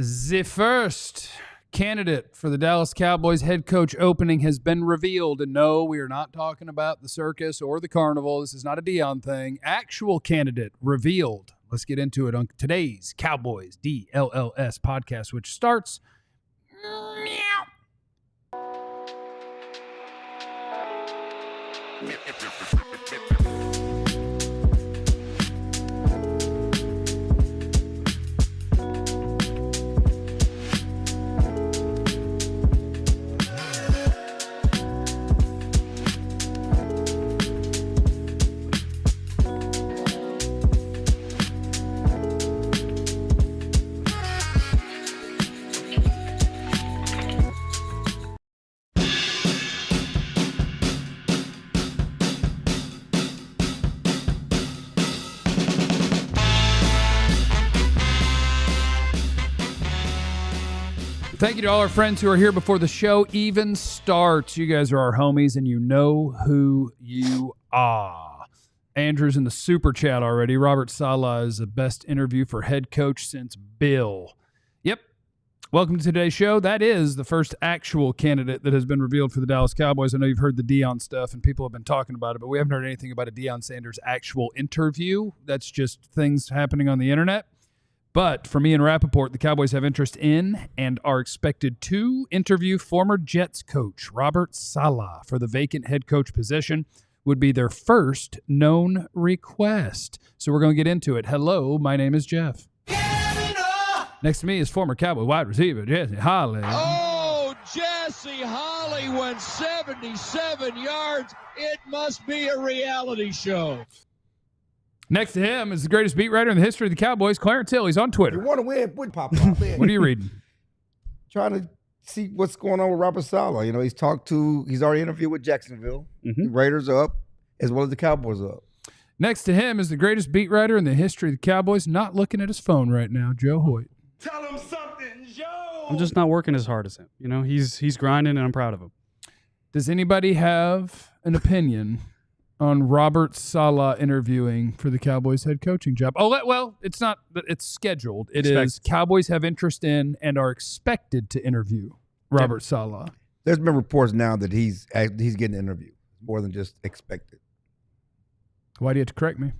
The first candidate for the Dallas Cowboys head coach opening has been revealed. And no, we are not talking about the circus or the carnival. This is not a Deion thing. Actual candidate revealed. Let's get into it on today's Cowboys DLLS podcast, which starts meow. Thank you to all our friends who are here before the show even starts. You guys are our homies, and you know who you are. Andrew's in the super chat already. Robert Saleh is the best interview for head coach since Bill. Yep. Welcome to today's show. That is the first actual candidate that has been revealed for the Dallas Cowboys. I know you've heard the Deion stuff, and people have been talking about it, but we haven't heard anything about a Deion Sanders actual interview. That's just things happening on the internet. But for me and Rappaport, the Cowboys have interest in and are expected to interview former Jets coach Robert Saleh for the vacant head coach position. Would be their first known request. So we're going to get into it. Hello, my name is Jeff. Next to me is former Cowboy wide receiver Jesse Holly. Oh, Jesse Holly went 77 yards. It must be a reality show. Next to him is the greatest beat writer in the history of the Cowboys, Clarence Hill. He's on Twitter. You want to win? Pop, pop, man. What are you reading? Trying to see what's going on with Robert Saleh. You know, he's already interviewed with Jacksonville. The Raiders are up, as well as the Cowboys are up. Next to him is the greatest beat writer in the history of the Cowboys, not looking at his phone right now, Joe Hoyt. Tell him something, Joe. I'm just not working as hard as him. You know, he's grinding, and I'm proud of him. Does anybody have an opinion on Robert Saleh interviewing for the Cowboys head coaching job? Oh, well, it's not that it's scheduled. It is Cowboys have interest in and are expected to interview Robert Saleh. There's been reports now that he's getting interviewed more than just expected. Why do you have to correct me?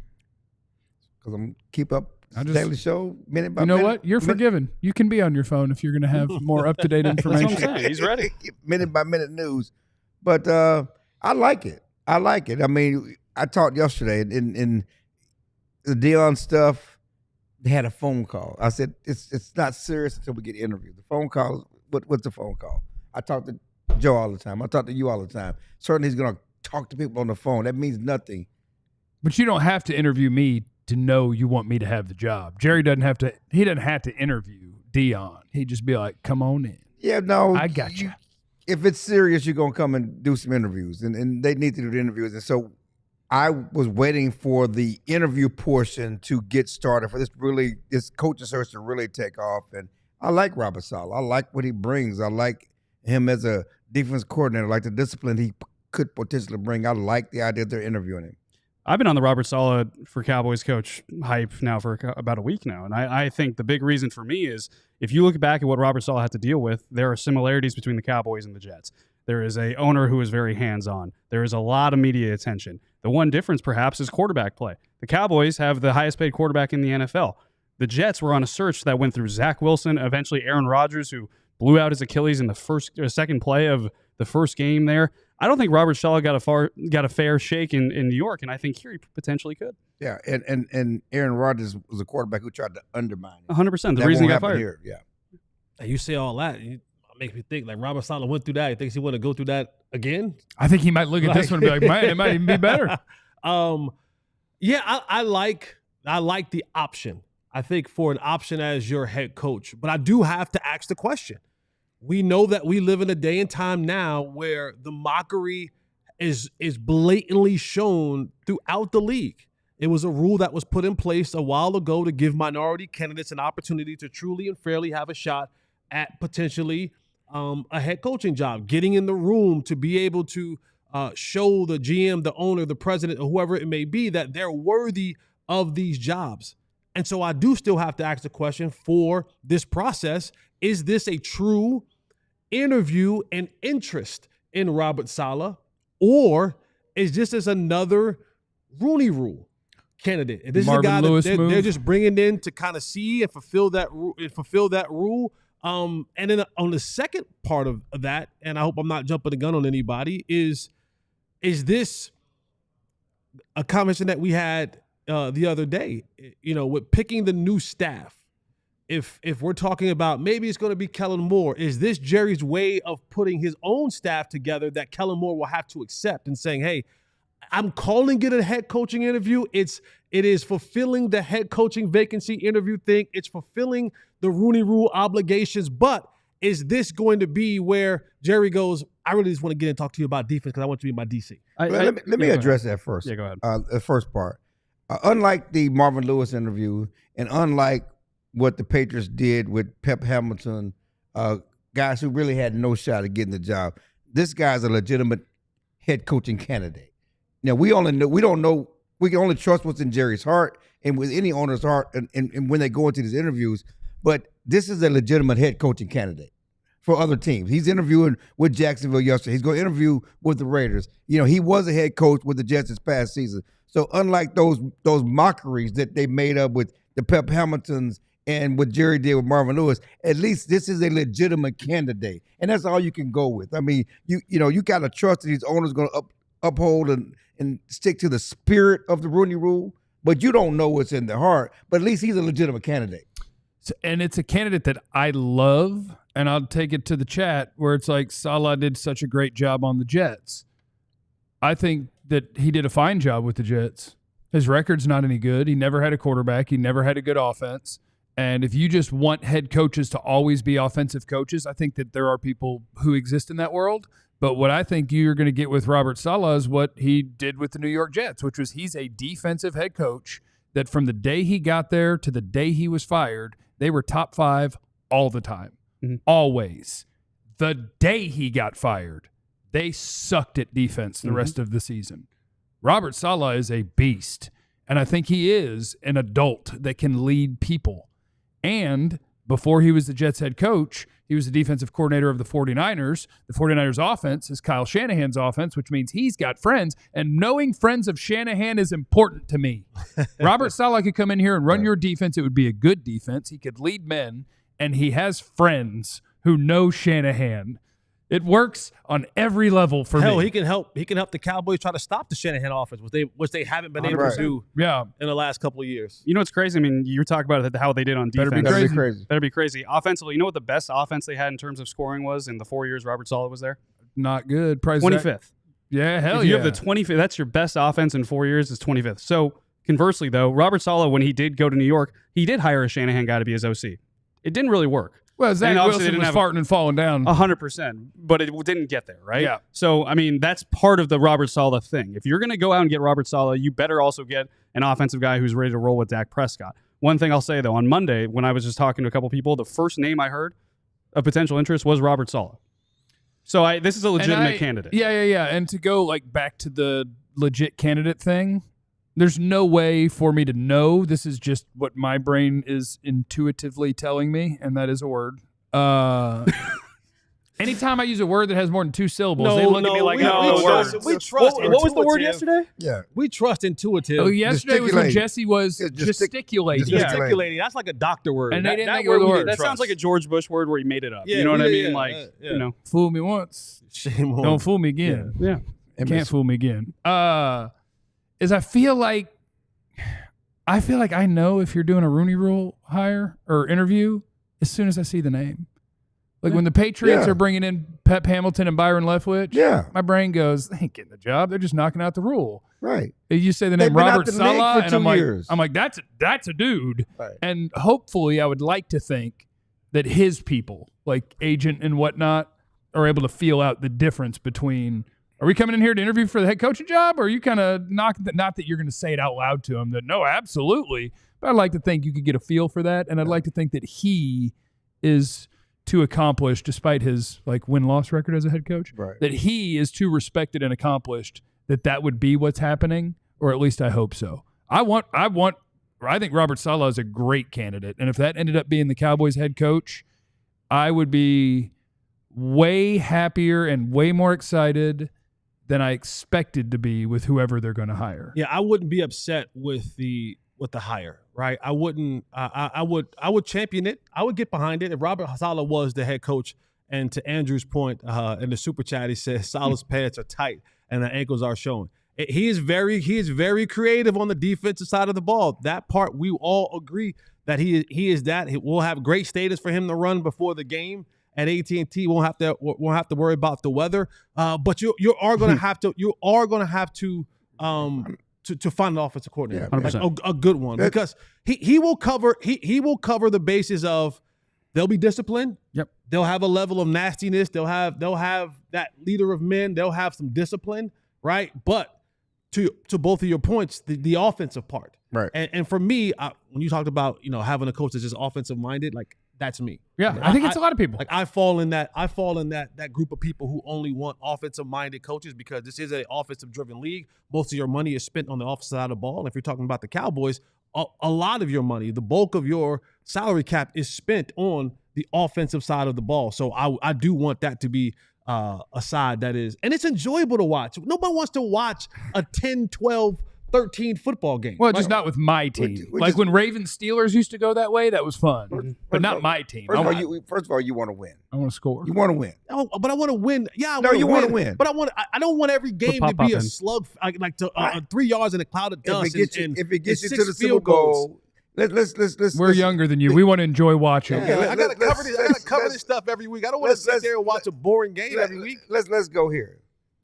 Because I'm keep up daily show minute by minute. You know what? You're forgiven. You can be on your phone if you're going to have more up-to-date information. That's what I'm saying. He's ready. Minute by minute news. But I like it. I mean, I talked yesterday in the Deion stuff. They had a phone call. I said, it's not serious until we get interviewed. The phone call, what's the phone call? I talk to Joe all the time. I talk to you all the time. Certainly he's going to talk to people on the phone. That means nothing. But you don't have to interview me to know you want me to have the job. Jerry doesn't have to interview Deion. He'd just be like, come on in. Yeah, no. I got you. If it's serious, you're going to come and do some interviews, and they need to do the interviews. And so I was waiting for the interview portion to get started for this coaching search to really take off. And I like Robert Saleh. I like what he brings. I like him as a defense coordinator, I like the discipline he could potentially bring. I like the idea they're interviewing him. I've been on the Robert Saleh for Cowboys coach hype now for about a week now, and I think the big reason for me is if you look back at what Robert Saleh had to deal with, there are similarities between the Cowboys and the Jets. There is a owner who is very hands-on. There is a lot of media attention. The one difference, perhaps, is quarterback play. The Cowboys have the highest-paid quarterback in the NFL. The Jets were on a search that went through Zach Wilson, eventually Aaron Rodgers, who blew out his Achilles in the second play of the first game there. I don't think Robert Saleh got a fair shake in New York, and I think here he potentially could. Yeah, and Aaron Rodgers was a quarterback who tried to undermine him. 100%. The reason he got fired. Here. Yeah. And you say all that, it makes me think like Robert Saleh went through that. He thinks he want to go through that again. I think he might look at this one and be like, man, it might even be better. Yeah, I like the option. I think for an option as your head coach, but I do have to ask the question. We know that we live in a day and time now where the mockery is blatantly shown throughout the league. It was a rule that was put in place a while ago to give minority candidates an opportunity to truly and fairly have a shot at potentially a head coaching job, getting in the room to be able to show the GM, the owner, the president, or whoever it may be that they're worthy of these jobs. And so I do still have to ask the question for this process, is this a true interview and interest in Robert Saleh, or is this just another Rooney Rule candidate? And this Marvin is a guy Lewis that move. they're just bringing in to kind of see and fulfill that rule. And then on the second part of that, and I hope I'm not jumping the gun on anybody, is this a conversation that we had the other day, with picking the new staff? If we're talking about maybe it's going to be Kellen Moore, is this Jerry's way of putting his own staff together that Kellen Moore will have to accept and saying, hey, I'm calling it a head coaching interview. It is fulfilling the head coaching vacancy interview thing. It's fulfilling the Rooney Rule obligations. But is this going to be where Jerry goes, I really just want to get in and talk to you about defense because I want you to be my DC? Let me address that first. Yeah, go ahead. The first part. Unlike the Marvin Lewis interview, and unlike what the Patriots did with Pep Hamilton, guys who really had no shot at getting the job, this guy's a legitimate head coaching candidate. Now, we can only trust what's in Jerry's heart and with any owner's heart and when they go into these interviews, but this is a legitimate head coaching candidate for other teams. He's interviewing with Jacksonville yesterday. He's going to interview with the Raiders. He was a head coach with the Jets this past season. So unlike those mockeries that they made up with the Pep Hamiltons and what Jerry did with Marvin Lewis, at least this is a legitimate candidate. And that's all you can go with. I mean, you got to trust that these owners are going to uphold and stick to the spirit of the Rooney Rule, but you don't know what's in their heart. But at least he's a legitimate candidate. And it's a candidate that I love, and I'll take it to the chat where it's like Saleh did such a great job on the Jets. I think that he did a fine job with the Jets. His record's not any good. He never had a quarterback. He never had a good offense. And if you just want head coaches to always be offensive coaches, I think that there are people who exist in that world. But what I think you're going to get with Robert Saleh is what he did with the New York Jets, which was he's a defensive head coach that from the day he got there to the day he was fired, they were top 5 all the time. Mm-hmm. Always. The day he got fired, they sucked at defense the rest of the season. Robert Saleh is a beast, and I think he is an adult that can lead people. And before he was the Jets head coach, he was the defensive coordinator of the 49ers. The 49ers offense is Kyle Shanahan's offense, which means he's got friends. And knowing friends of Shanahan is important to me. Robert Saleh could come in here and run your defense. It would be a good defense. He could lead men, and he has friends who know Shanahan. It works on every level for me. Hell, he can help the Cowboys try to stop the Shanahan offense, which they haven't been able to do in the last couple of years. You know what's crazy? I mean, you talk about how they did on defense. Better be crazy. Offensively, you know what the best offense they had in terms of scoring was in the 4 years Robert Saleh was there? Not good. Price 25th. Yeah, hell if you have the 25th, that's your best offense in 4 years is 25th. So conversely, though, Robert Saleh, when he did go to New York, he did hire a Shanahan guy to be his OC. It didn't really work. Well, Zach Wilson was farting and falling down. 100%, but it didn't get there, right? Yeah. So, I mean, that's part of the Robert Saleh thing. If you're going to go out and get Robert Saleh, you better also get an offensive guy who's ready to roll with Dak Prescott. One thing I'll say, though, on Monday, when I was just talking to a couple people, the first name I heard of potential interest was Robert Saleh. So this is a legitimate candidate. Yeah. And to go back to the legit candidate thing, there's no way for me to know. This is just what my brain is intuitively telling me, and that is a word. Anytime I use a word that has more than 2 syllables, they look at me like, we trust. What was the word yesterday? Yeah. We trust intuitive. Oh, yesterday was when Jesse was gesticulating. Gesticulating. That's like a doctor word. And they didn't think it was a word. That sounds like a George Bush word where he made it up. Yeah, you know what I mean? yeah. Fool me once. Shame on. Don't fool me again. Yeah. Can't fool me again. Is I feel like I know if you're doing a Rooney Rule hire or interview as soon as I see the name. Like when the Patriots are bringing in Pep Hamilton and Byron Leftwich, my brain goes, they ain't getting the job. They're just knocking out the rule. Right. You say the name Robert Saleh, and I'm like, that's a dude. Right. And hopefully I would like to think that his people, like agent and whatnot, are able to feel out the difference between, are we coming in here to interview for the head coaching job? Or are you kind of not that you're going to say it out loud to him that no, absolutely. But I'd like to think you could get a feel for that. And I'd like to think that he is too accomplished, despite his win-loss record as a head coach, that he is too respected and accomplished that would be what's happening, or at least I hope so. I want I think Robert Saleh is a great candidate. And if that ended up being the Cowboys head coach, I would be way happier and way more excited than I expected to be with whoever they're going to hire. Yeah, I wouldn't be upset with the hire, right? I wouldn't. I would champion it. I would get behind it if Robert Saleh was the head coach. And to Andrew's point in the super chat, he says Saleh's pants are tight and the ankles are showing. He is very creative on the defensive side of the ball. That part we all agree that he is that. We'll have great status for him to run before the game at AT&T. Won't have to worry about the weather. But you are going to have to find an offensive coordinator, like a good one, because he will cover the bases of. They'll be disciplined. Yep. They'll have a level of nastiness. They'll have that leader of men. They'll have some discipline, right? But to both of your points, the offensive part, right? And for me, when you talked about having a coach that's just offensive minded, like that's me. Yeah, I think it's a lot of people. Like I fall in that group of people who only want offensive minded coaches because this is an offensive driven league. Most of your money is spent on the offensive side of the ball. And if you're talking about the Cowboys, a lot of your money, the bulk of your salary cap is spent on the offensive side of the ball. So I do want that to be a side that is, and it's enjoyable to watch. Nobody wants to watch a 10, 12, 13 football game. Well, just not with my team. Like when Ravens Steelers used to go that way, that was fun. But not my team. First of all, you want to win. I want to score. You want to win. Oh, but I want to win. Yeah, you want to win. But I don't want every game to be a slug, like 3 yards in a cloud of dust. If it gets you to the Super Bowl, let's. We're younger than you. We want to enjoy watching. Yeah, I gotta cover this stuff every week. I don't want to sit there and watch a boring game every week. Let's go here.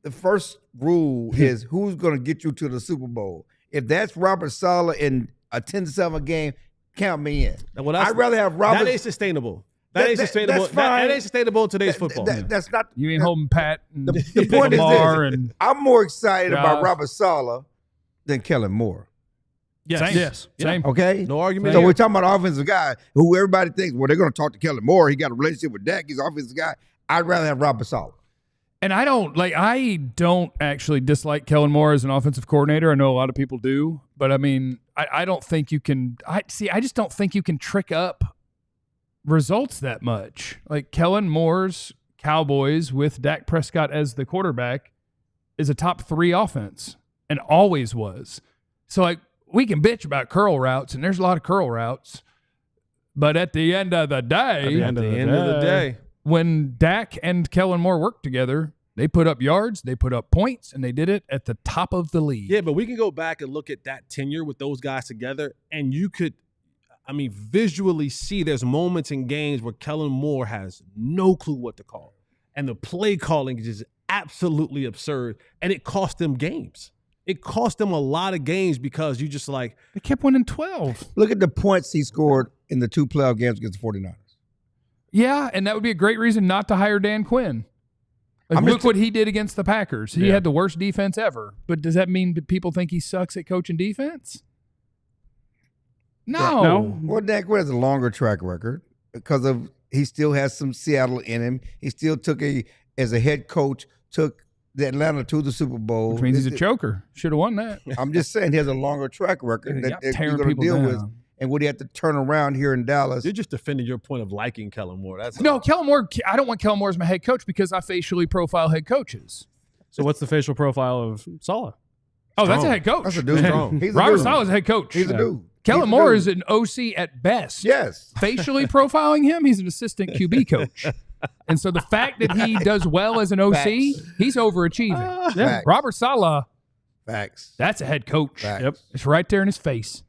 The first rule is who's going to get you to the Super Bowl. If that's Robert Saleh in a 10-7 game, count me in. I'd rather have Robert. That ain't sustainable. That ain't sustainable. That ain't sustainable in today's football. That's not. You ain't holding Pat. And the point is this: and I'm more excited about Robert Saleh than Kellen Moore. Yes. Same. Okay. No argument. So we're talking about an offensive guy who everybody thinks, well, they're going to talk to Kellen Moore. He got a relationship with Dak. He's an offensive guy. I'd rather have Robert Saleh. And I don't actually dislike Kellen Moore as an offensive coordinator. I know a lot of people do, but I mean, I don't think you can. I just don't think you can trick up results that much. Like Kellen Moore's Cowboys with Dak Prescott as the quarterback is a top 3 offense and always was. So like we can bitch about curl routes, and there's a lot of curl routes, but at the end of the day, when Dak and Kellen Moore worked together, they put up yards, they put up points, and they did it at the top of the league. Yeah, but we can go back and look at that tenure with those guys together, and you could, visually see there's moments in games where Kellen Moore has no clue what to call. And the play calling is just absolutely absurd, and it cost them games. It cost them a lot of games because you just like. They kept winning 12. Look at the points he scored in the 2 playoff games against the 49ers. Yeah, and that would be a great reason not to hire Dan Quinn. Like, look what he did against the Packers. He had the worst defense ever. But does that mean that people think he sucks at coaching defense? No. Well, Dan Quinn has a longer track record because of he still has some Seattle in him. He still as a head coach, took the Atlanta to the Super Bowl. Which means he's a choker. Should have won that. I'm just saying he has a longer track record that tearing you're going to deal down with. And would he have to turn around here in Dallas? You're just defending your point of liking Kellen Moore. Kellen Moore. I don't want Kellen Moore as my head coach because I facially profile head coaches. So what's the facial profile of Saleh? Oh, that's a head coach. That's a dude. Robert Saleh is a head coach. He's a dude. Kellen Moore is an OC at best. Yes. Facially profiling him, he's an assistant QB coach. And so the fact that he does well as an OC, he's overachieving. Robert Saleh, facts. That's a head coach. Facts. Yep. It's right there in his face.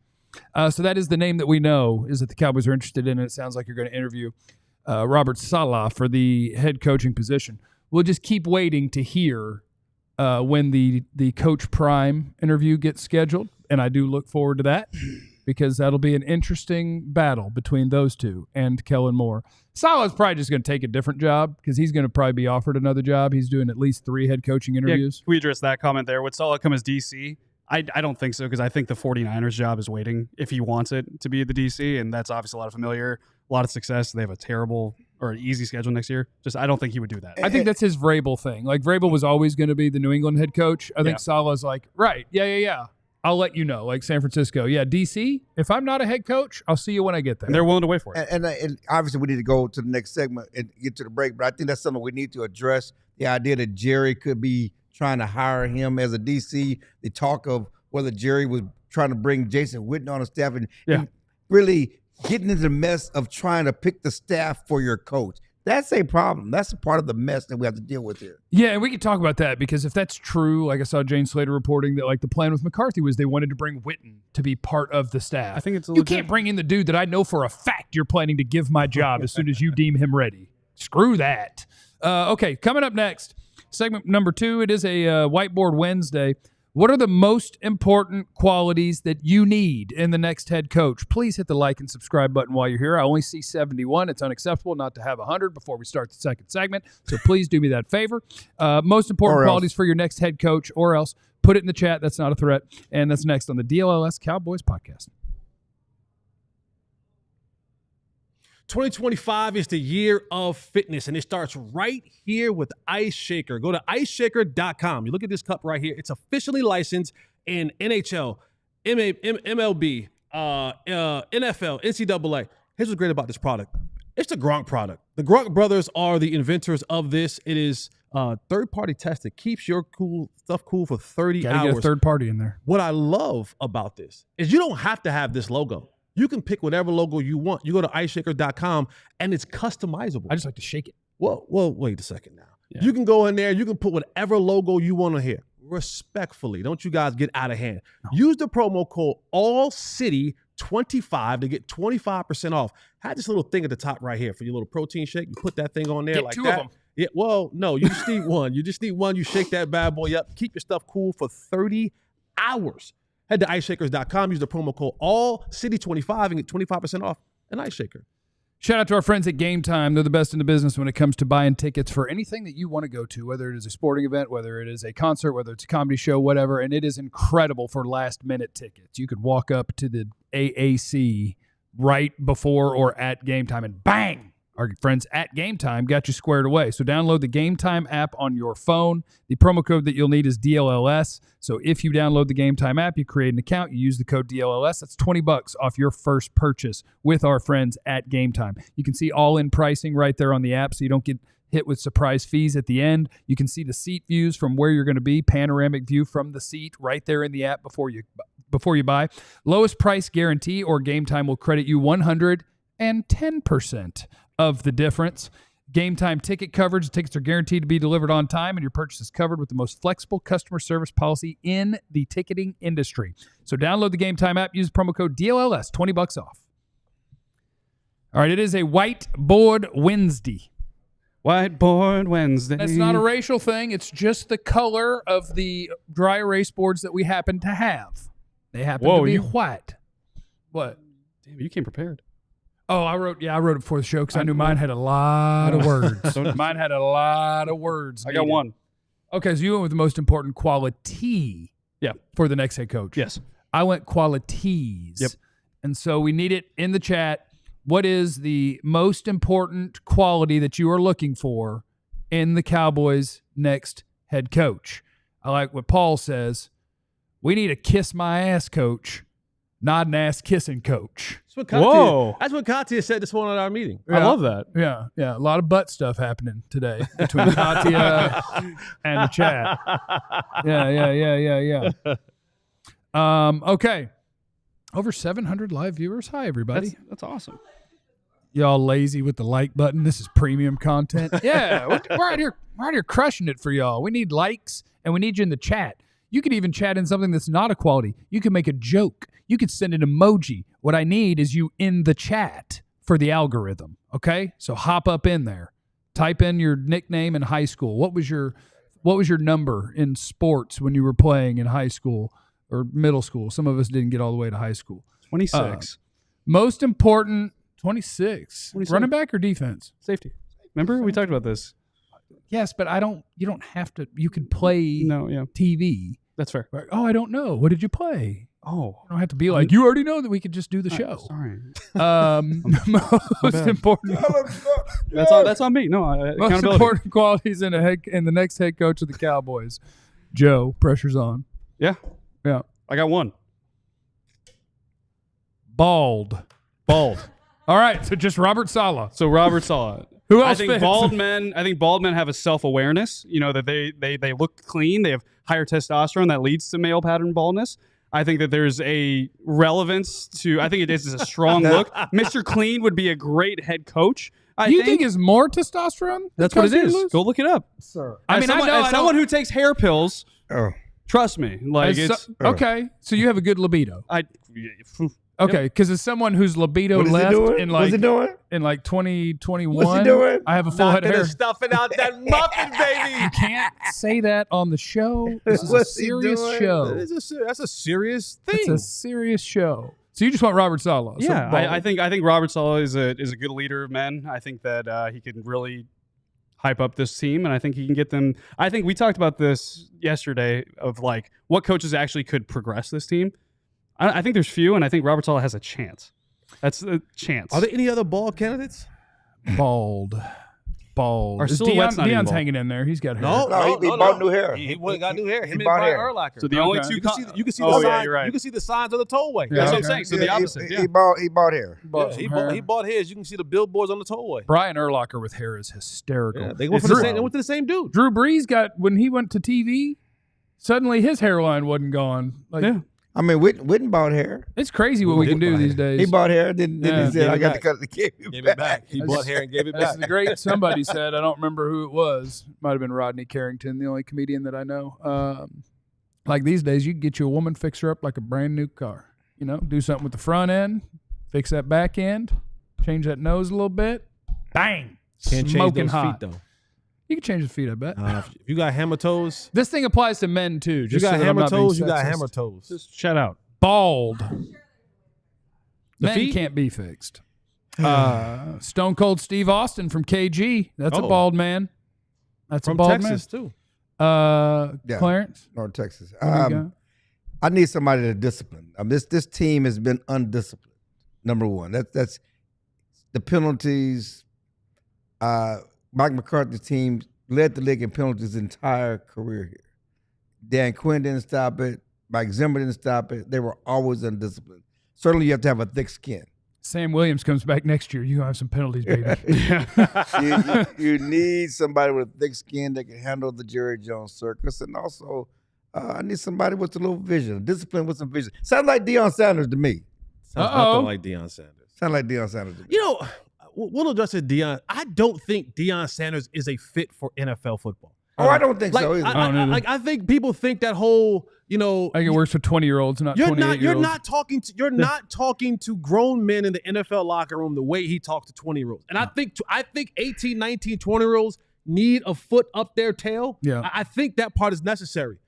So that is the name that we know is that the Cowboys are interested in. And it sounds like you're going to interview Robert Saleh for the head coaching position. We'll just keep waiting to hear when the Coach Prime interview gets scheduled. And I do look forward to that because that'll be an interesting battle between those two and Kellen Moore. Saleh's probably just going to take a different job because he's going to probably be offered another job. He's doing at least 3 head coaching interviews. Yeah, can we address that comment there? Would Saleh come as DC? I don't think so because I think the 49ers job is waiting if he wants it to be the DC, and that's obviously a lot of familiar, a lot of success. They have a terrible or an easy schedule next year. I don't think he would do that. I think that's his Vrabel thing. Like Vrabel was always going to be the New England head coach. I think Saleh's like, right, yeah. I'll let you know. Like San Francisco. Yeah, DC, if I'm not a head coach, I'll see you when I get there. And they're willing to wait for it. And obviously we need to go to the next segment and get to the break, but I think that's something we need to address, the idea that Jerry could be trying to hire him as a DC, the talk of whether Jerry was trying to bring Jason Witten on the staff and really getting into the mess of trying to pick the staff for your coach. That's a problem. That's a part of the mess that we have to deal with here. Yeah, and we can talk about that because if that's true, like I saw Jane Slater reporting that like the plan with McCarthy was they wanted to bring Witten to be part of the staff. I think it's you can't bring in the dude that I know for a fact you're planning to give my job as soon as you deem him ready. Screw that. Okay, coming up next, segment number 2. It is a Whiteboard Wednesday. What are the most important qualities that you need in the next head coach? Please hit the like and subscribe button while you're here. I only see 71. It's unacceptable not to have 100 before we start the second segment. So please do me that favor. Most important qualities for your next head coach, or else put it in the chat. That's not a threat. And that's next on the DLLS Cowboys Podcast. 2025 is the year of fitness, and it starts right here with Ice Shaker. Go to iceshaker.com. You look at this cup right here. It's officially licensed in NHL, MLB, NFL, NCAA. Here's what's great about this product. It's the Gronk product. The Gronk brothers are the inventors of this. It is third-party tested. Keeps your stuff cool for 30 hours. Gotta get a third party in there. What I love about this is you don't have to have this logo. You can pick whatever logo you want. You go to iceshaker.com, and it's customizable. I just like to shake it. Well, wait a second now. Yeah. You can go in there. You can put whatever logo you want to hear. Respectfully, don't you guys get out of hand. No. Use the promo code ALLCITY25 to get 25% off. Had this little thing at the top right here for your little protein shake. You put that thing on there get like two that. Of them. Yeah, well, no, you just need one. You just need one. You shake that bad boy up. Keep your stuff cool for 30 hours. Head to iceshakers.com, use the promo code ALLCITY25 and get 25% off an Ice Shaker. Shout out to our friends at Game Time. They're the best in the business when it comes to buying tickets for anything that you want to go to, whether it is a sporting event, whether it is a concert, whether it's a comedy show, whatever. And it is incredible for last-minute tickets. You could walk up to the AAC right before or at game time and bang! Our friends at Game Time got you squared away. So download the Game Time app on your phone. The promo code that you'll need is DLLS. So if you download the Game Time app, you create an account, you use the code DLLS. That's $20 off your first purchase with our friends at Game Time. You can see all-in pricing right there on the app so you don't get hit with surprise fees at the end. You can see the seat views from where you're going to be, panoramic view from the seat right there in the app before you buy. Lowest price guarantee, or Game Time will credit you 110% of the difference. Game Time ticket coverage. The tickets are guaranteed to be delivered on time, and your purchase is covered with the most flexible customer service policy in the ticketing industry. So download the Game Time app. Use the promo code DLLS, $20 off. All right, it is a Whiteboard Wednesday. Whiteboard Wednesday. That's not a racial thing. It's just the color of the dry erase boards that we happen to have. They happen to be white. What? Damn, you came prepared. Oh, I wrote it before the show because I knew mine had a lot of words. Mine had a lot of words. I got one. Okay, so you went with the most important quality for the next head coach. Yes. I went qualities. Yep. And so we need it in the chat. What is the most important quality that you are looking for in the Cowboys' next head coach? I like what Paul says. We need a kiss my ass coach, not an ass kissing coach. That's what Katia said this morning at our meeting. I love that. Yeah. A lot of butt stuff happening today between Katia and the chat. Yeah. Okay. Over 700 live viewers. Hi, everybody. That's awesome. Y'all lazy with the like button. This is premium content. Yeah, we're out here crushing it for y'all. We need likes, and we need you in the chat. You could even chat in something that's not a quality. You can make a joke. You could send an emoji. What I need is you in the chat for the algorithm, okay? So hop up in there. Type in your nickname in high school. What was your number in sports when you were playing in high school or middle school? Some of us didn't get all the way to high school. 26. Most important, 26. Running back or defense? Safety. Remember? We talked about this. Yes, but you don't have to. You can play TV. That's fair. Like, I don't know. What did you play? Oh. You don't have to be like, you already know that we could just do the show. Sorry. Most important. That's on me. No, most important qualities in the next head coach of the Cowboys. Joe, pressure's on. Yeah. I got one. Bald. All right, so just Robert Saleh. So Robert Saleh. Who else I think fits? bald men have a self-awareness, that they look clean, they have higher testosterone that leads to male pattern baldness. I think that there's a relevance to, I think it is a strong look. Mr. Clean would be a great head coach. You think is more testosterone? That's what it is. Go look it up. Sir. As someone who takes hair pills, trust me. Okay, so you have a good libido. Okay, because as someone whose libido left in like 2021, what's he doing? I have a full head of hair. Stuffing out that muffin, baby. You can't say that on the show. This is a serious show. That's a serious thing. It's a serious show. So you just want Robert Saleh? Yeah, I think Robert Saleh is a good leader of men. I think that he can really hype up this team, and I think he can get them. I think we talked about this yesterday of like what coaches actually could progress this team. I think there's few, and I think Robert Saleh has a chance. That's a chance. Are there any other bald candidates? Bald. Our silhouette's not even Deion's bald. hanging in there. He's got hair. No, he bought new hair. He got new hair. Him and bought Brian hair. Urlacher. So the only two. You can see Oh, the yeah, sign. you're right. You can see the signs on the tollway. That's what I'm okay. saying. So the opposite. Yeah. He bought hair. He bought his. You can see the billboards on the tollway. Brian Urlacher with hair is hysterical. Yeah, they went to the same dude. Drew Brees when he went to TV, suddenly his hairline wasn't gone. Yeah. I mean, Witten bought hair. It's crazy what we can do these days. He bought hair. Then he said, "I got to cut it." Gave it back. He bought hair and gave it That's back. the great. Somebody said, I don't remember who it was. Might have been Rodney Carrington, the only comedian that I know. Like these days, you can get you a woman, fix her up like a brand new car. Do something with the front end, fix that back end, change that nose a little bit. Bang! Can't change Smoking those hot. feet though. You can change the feet, I bet. If you got hammer toes, This thing applies to men too. you Just got so that I'm hammer not being toes. You got sexist. hammer toes. Just shout out. Bald. Men feet? can't be fixed. Stone Cold Steve Austin from KG. That's a bald man. That's From a bald Texas too. man. Clarence. North Texas. What do you got? I need somebody to discipline. This team has been undisciplined. Number one. That's the penalties. Mike McCarthy's team led the league in penalties his entire career here. Dan Quinn didn't stop it. Mike Zimmer didn't stop it. They were always undisciplined. Certainly, you have to have a thick skin. Sam Williams comes back next year. You're going to have some penalties, baby. you need somebody with a thick skin that can handle the Jerry Jones circus. And also, I need somebody with a little vision, discipline with some vision. Sounds like Deion Sanders to me. Sounds nothing like Deion Sanders. Sounds like Deion Sanders to me. We'll address it, Deion. I don't think Deion Sanders is a fit for NFL football. I don't think so either. I think people think that whole, I think it works for 20-year-olds, not 28-year-olds. You're not talking to grown men in the NFL locker room the way he talks to 20-year-olds. And I think 18, 19, 20-year-olds need a foot up their tail. Yeah. I think that part is necessary.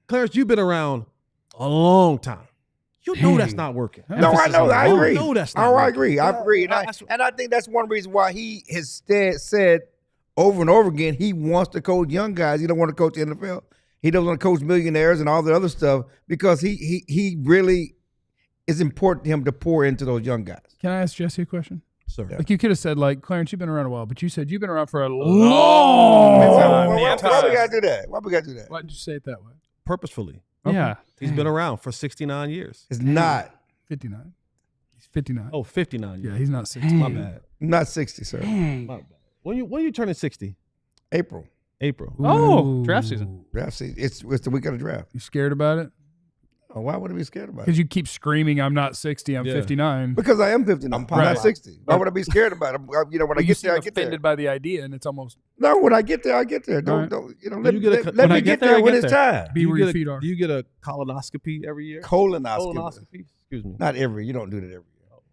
Clarence, you've been around a long time. You know that's not working. No, I know. I agree. You know that's not I working. agree. I agree. And I think that's one reason why he has said over and over again he wants to coach young guys. He don't want to coach the NFL. He doesn't want to coach millionaires and all the other stuff because he really is important to him to pour into those young guys. Can I ask Jesse a question? Sir. Like you could have said, like, Clarence, you've been around a while, but you said you've been around for a long time. Why we got to do that? Why we got to do that? Why did you say it that way? Purposefully. Yeah. He's been around for 69 years. It's not. 59. He's 59. Oh, 59 years. Yeah, he's not 60. My bad. Not 60, sir. My bad. When you turning 60? April. Oh, draft season. Draft season. It's the week of the draft. You scared about it? Oh, why would I be scared about it? Because you keep screaming, I'm not 60, I'm 59. Because I am 59. I'm not 60. Why would I be scared about it? When I get there, I get there. offended by the idea, and it's almost No, when I get there, I get there. Don't let me get there when it's time. be where your feet are. Do you get a colonoscopy every year? Colonoscopy. Excuse me. Not every. You don't do that every year.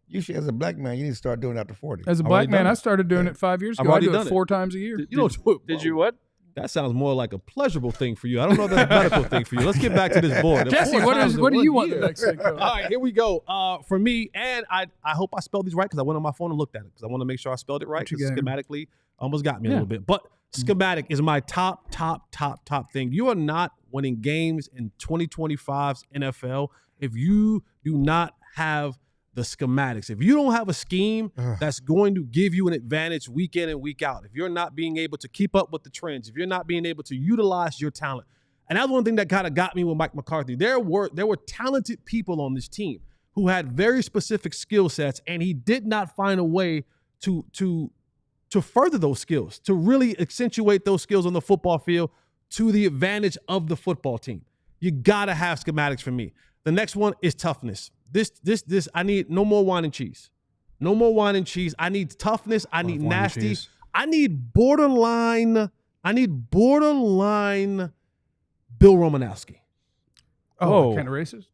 You should, as a black man, you need to start doing it after 40. As a I've black already man, done I it. started doing it 5 years I've ago. I already do done it it. 4 times a year. You don't do it. Did you what? That sounds more like a pleasurable thing for you. I don't know if that's a medical thing for you. Let's get back to this board. Jesse, what do you want the next thing? All right, here we go. For me, and I hope I spelled these right because I went on my phone and looked at it because I want to make sure I spelled it right. What you Because got? schematically almost got me a little bit. But schematic is my top thing. You are not winning games in 2025's NFL if you do not have the schematics. If you don't have a scheme that's going to give you an advantage week in and week out, if you're not being able to keep up with the trends, if you're not being able to utilize your talent, And that was one thing that kind of got me with Mike McCarthy. There were talented people on this team who had very specific skill sets, and he did not find a way to further those skills, to really accentuate those skills on the football field to the advantage of the football team. You gotta have schematics for me. The next one is toughness. This I need no more wine and cheese. No more wine and cheese. I need toughness. I need nasty. I need borderline Bill Romanowski. Oh, kind of racist.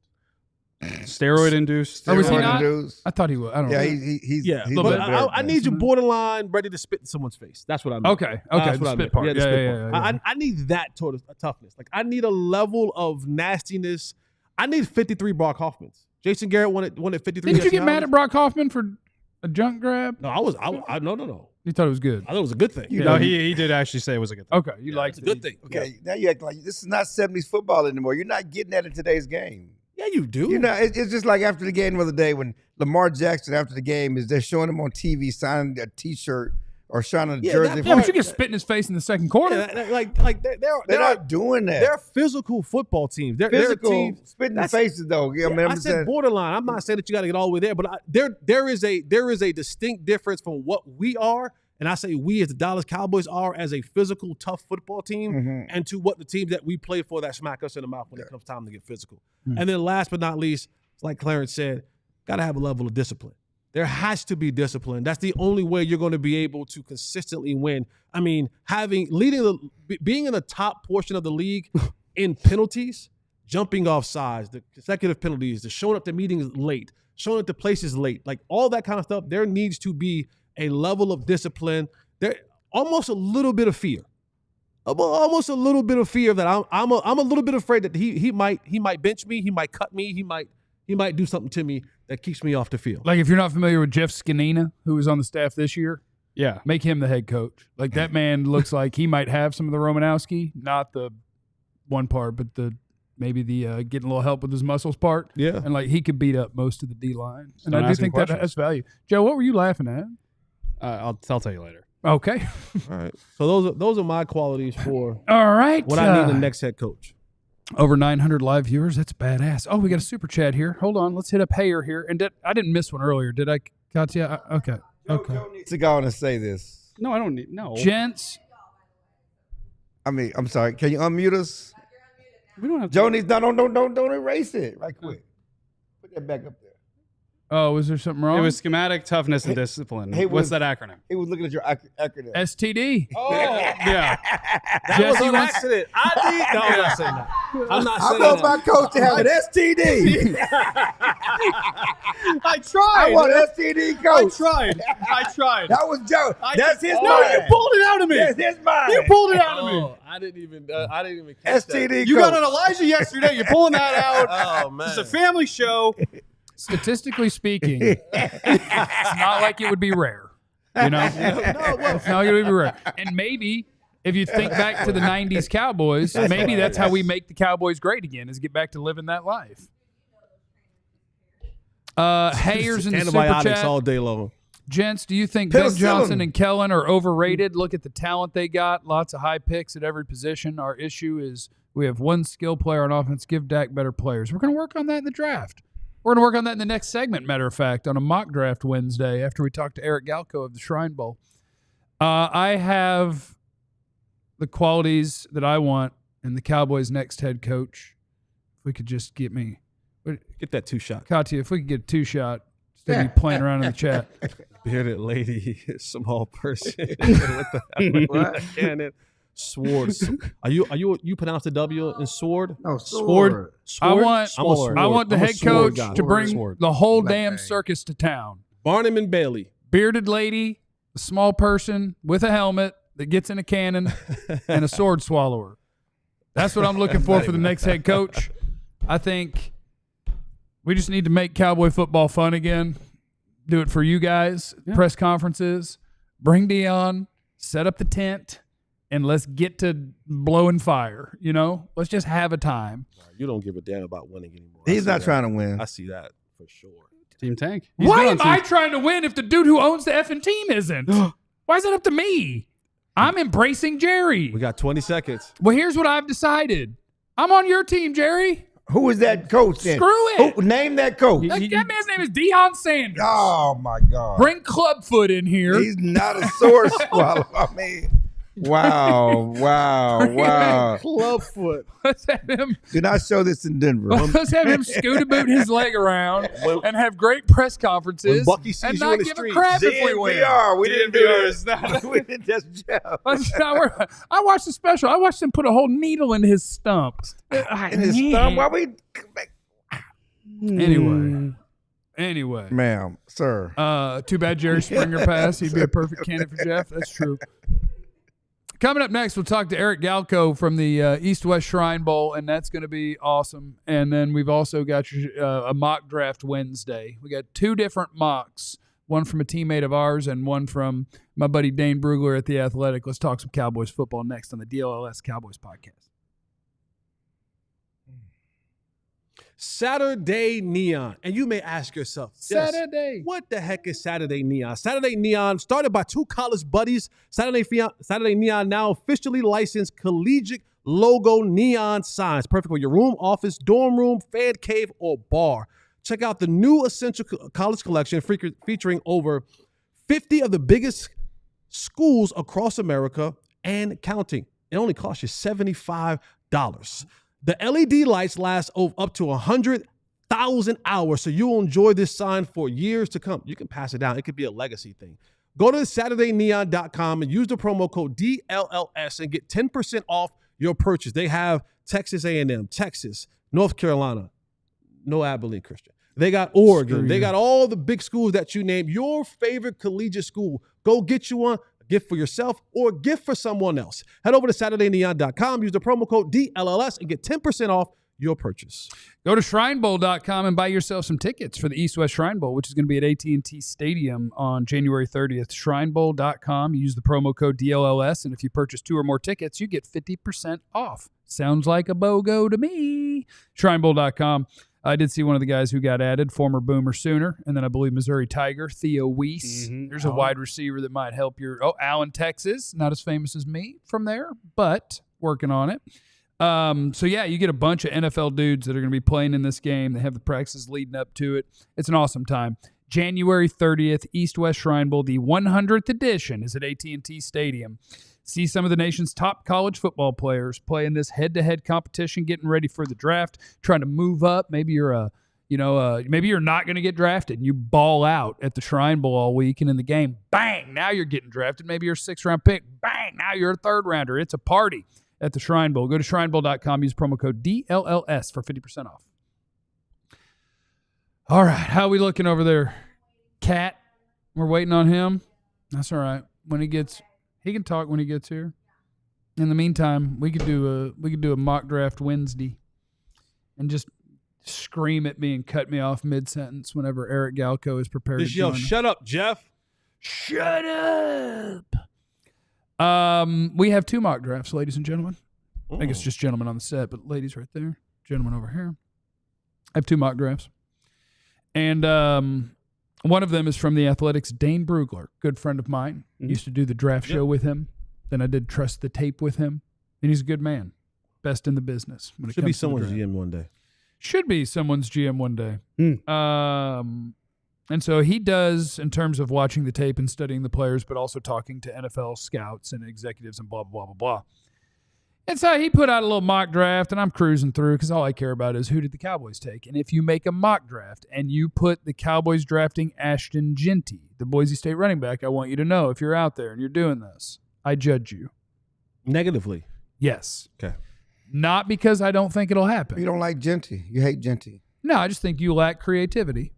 Steroid induced. Or was he Steroid not? induced. I thought he was. I don't know. He's but I need you borderline ready to spit in someone's face. That's what I mean. Okay, That's the what I spit meant. part. Yeah, the Yeah, spit yeah, part. yeah. I need that sort of toughness. Like I need a level of nastiness. I need 53 Brock Hoffmans. Jason Garrett wanted 53. Didn't you get mad at Brock Hoffman for a junk grab? No, no. You thought it was good. I thought it was a good thing. No, he did actually say it was a good thing. Okay, you liked It's a it. good thing. Okay, now you act like this is not 70s football anymore. You're not getting that in today's game. Yeah, you do. You know, it's just like after the game the other day when Lamar Jackson after the game they're showing him on TV signing a T-shirt or signing a jersey. Yeah, but you can spit in his face in the second quarter. They're not doing that. They're physical football teams. They're physical teams. spitting in faces though. Yeah, I said borderline. I'm not saying that you got to get all the way there, but there is a distinct difference from what we are, and I say we as the Dallas Cowboys are as a physical, tough football team, and to what the teams that we play for that smack us in the mouth when it comes time to get physical. And then last but not least, like Clarence said, got to have a level of discipline. There has to be discipline. That's the only way you're going to be able to consistently win. I mean, being in the top portion of the league in penalties, jumping off sides, the consecutive penalties, the showing up to meetings late, showing up to places late, like all that kind of stuff, there needs to be a level of discipline. There almost a little bit of fear. Almost a little bit of fear that I'm a little bit afraid that he might bench me, he might cut me, he might do something to me that keeps me off the field. Like if you're not familiar with Jeff Scanina, who was on the staff this year, Yeah. make him the head coach. Like that man looks like he might have some of the Romanowski, not the one part, but maybe the getting a little help with his muscles part. Yeah. And like he could beat up most of the D line. And Don't I do ask any think that questions. has value. Joe, what were you laughing at? I'll tell you later. Okay. All right. So those are my qualities for All right. what I need in the next head coach. Over 900 live viewers. That's badass. Oh, we got a super chat here. Hold on. Let's hit up Hayer here. And I didn't miss one earlier. Did I, Katya? Okay. Okay. Joe needs to go on and say this. No, I don't need. No. Gents, I mean, I'm sorry. Can you unmute us? We don't have. Joe needs don't erase it right quick. Put that back up there. oh, was there something wrong? It was schematic, toughness, and discipline. Hey, What's was- that acronym? He was looking at your acronym. STD. Oh, Yeah. that was Jesse an wants- accident. No, I'm not saying that. I'm not I saying want that. my coach to have an STD. I tried. I want STD coach. I tried. That was Joe. That's his No, mind. you pulled it out of me. That's his mind. You pulled it out of me. Oh, I didn't even catch that. STD You coach. got on Elijah yesterday. You're pulling that out. Oh man. It's a family show. Statistically speaking, it's not like it would be rare. You know? It's not going to be rare. And maybe if you think back to the 90s Cowboys, maybe that's how we make the Cowboys great again, is get back to living that life. Hayers in the super Antibiotics chat. all day long. Gents, do you think Ben Penicillin. Johnson and Kellen are overrated? Look at the talent they got. Lots of high picks at every position. Our issue is we have one skill player on offense. Give Dak better players. We're going to work on that in the draft. We're going to work on that in the next segment, matter of fact, on a mock draft Wednesday after we talk to Eric Galko of the Shrine Bowl. I have the qualities that I want in the Cowboys' next head coach. If we could just get me, Get that 2-shot. Katya, if we could get a 2-shot instead of you playing around in the chat. Bearded lady, small person with the cannon. Sword. Are you pronounce the W in sword? No, Sword. I want I'm a sword. the I'm a head sword coach guy. to bring Sword. the whole Black damn bang. circus to town. Barnum and Bailey. Bearded lady, a small person with a helmet that gets in a cannon, and a sword swallower. That's what I'm looking for the next head coach. I think we just need to make Cowboy football fun again. Do it for you guys. Press conferences. Bring Deion. Set up the tent. And let's get to blowing fire, you know? Let's just have a time. You don't give a damn about winning anymore. He's not trying to win. I see that for sure. Team Tank. He's Why good am on I Team- trying to win if the dude who owns the effing team isn't? Why is it up to me? I'm embracing Jerry. We got 20 seconds. Well, here's what I've decided. I'm on your team, Jerry. Who is that coach then? Screw it. Name that coach. That man's name is Deion Sanders. Oh, my God. Bring Clubfoot in here. He's not a sore swallow. I mean, wow. Clubfoot. Let's have him. Do not show this in Denver. Let's have him scooter boot his leg around and have great press conferences. When Bucky sees and you not in the give street. a crap if we win. We didn't do this. We didn't just Jeff. I watched the special. I watched him put a whole needle in his stump. In his thumb? Why we? Anyway. Ma'am, sir. Too bad Jerry Springer passed. He'd be a perfect candidate for Jeff. That's true. Coming up next, we'll talk to Eric Galko from the East-West Shrine Bowl, and that's going to be awesome. And then we've also got a mock draft Wednesday. We got 2 different mocks, one from a teammate of ours and one from my buddy Dane Brugler at The Athletic. Let's talk some Cowboys football next on the DLLS Cowboys Podcast. Saturday Neon. And you may ask yourself, Saturday. What the heck is Saturday Neon? Saturday Neon, started by 2 college buddies. Saturday Neon now officially licensed collegiate logo neon signs. Perfect for your room, office, dorm room, fan cave, or bar. Check out the new Essential College Collection featuring over 50 of the biggest schools across America and counting. It only costs you $75. The LED lights last up to 100,000 hours, so you'll enjoy this sign for years to come. You can pass it down. It could be a legacy thing. Go to SaturdayNeon.com and use the promo code DLLS and get 10% off your purchase. They have Texas A&M, Texas, North Carolina, no Abilene Christian. They got Oregon. They got all the big schools that you name. Your favorite collegiate school. Go get you one. Gift for yourself or gift for someone else. Head over to SaturdayNeon.com, use the promo code DLLS and get 10% off your purchase. Go to ShrineBowl.com and buy yourself some tickets for the East-West Shrine Bowl, which is going to be at AT&T Stadium on January 30th. ShrineBowl.com, use the promo code DLLS, and if you purchase 2 or more tickets, you get 50% off. Sounds like a BOGO to me. ShrineBowl.com. I did see one of the guys who got added, former Boomer Sooner, and then I believe Missouri Tiger, Theo Weiss. There's a wide receiver that might help Allen, Texas, not as famous as me from there, but working on it. So, yeah, you get a bunch of NFL dudes that are going to be playing in this game. They have the practices leading up to it. It's an awesome time. January 30th, East-West Shrine Bowl, the 100th edition is at AT&T Stadium. See some of the nation's top college football players play in this head-to-head competition, getting ready for the draft, trying to move up. Maybe you're maybe you're not going to get drafted and you ball out at the Shrine Bowl all week, and in the game, bang, now you're getting drafted. Maybe you're a 6th-round pick. Bang, now you're a 3rd-rounder. It's a party at the Shrine Bowl. Go to ShrineBowl.com, use promo code DLLS for 50% off. All right, how are we looking over there? Cat, we're waiting on him. That's all right. When he can talk when he gets here. In the meantime, we could do a mock draft Wednesday and just scream at me and cut me off mid-sentence whenever Eric Galko is prepared to join. Shut up, Jeff. Shut up. We have 2 mock drafts, ladies and gentlemen. I think it's just gentlemen on the set, but ladies right there, gentlemen over here. I have 2 mock drafts. And one of them is from The Athletic's Dane Brugler, good friend of mine. Used to do the draft show with him. Then I did Trust the Tape with him. And he's a good man. Best in the business. When Should be someone's GM one day. Should be someone's GM one day. And so he does in terms of watching the tape and studying the players, but also talking to NFL scouts and executives and blah, blah, blah, blah, blah. And so he put out a little mock draft, and I'm cruising through because all I care about is who did the Cowboys take. And if you make a mock draft and you put the Cowboys drafting Ashton Jeanty, the Boise State running back, I want you to know if you're out there and you're doing this, I judge you. Negatively? Yes. Okay. Not because I don't think it'll happen. You don't like Jeanty. You hate Jeanty. No, I just think you lack creativity.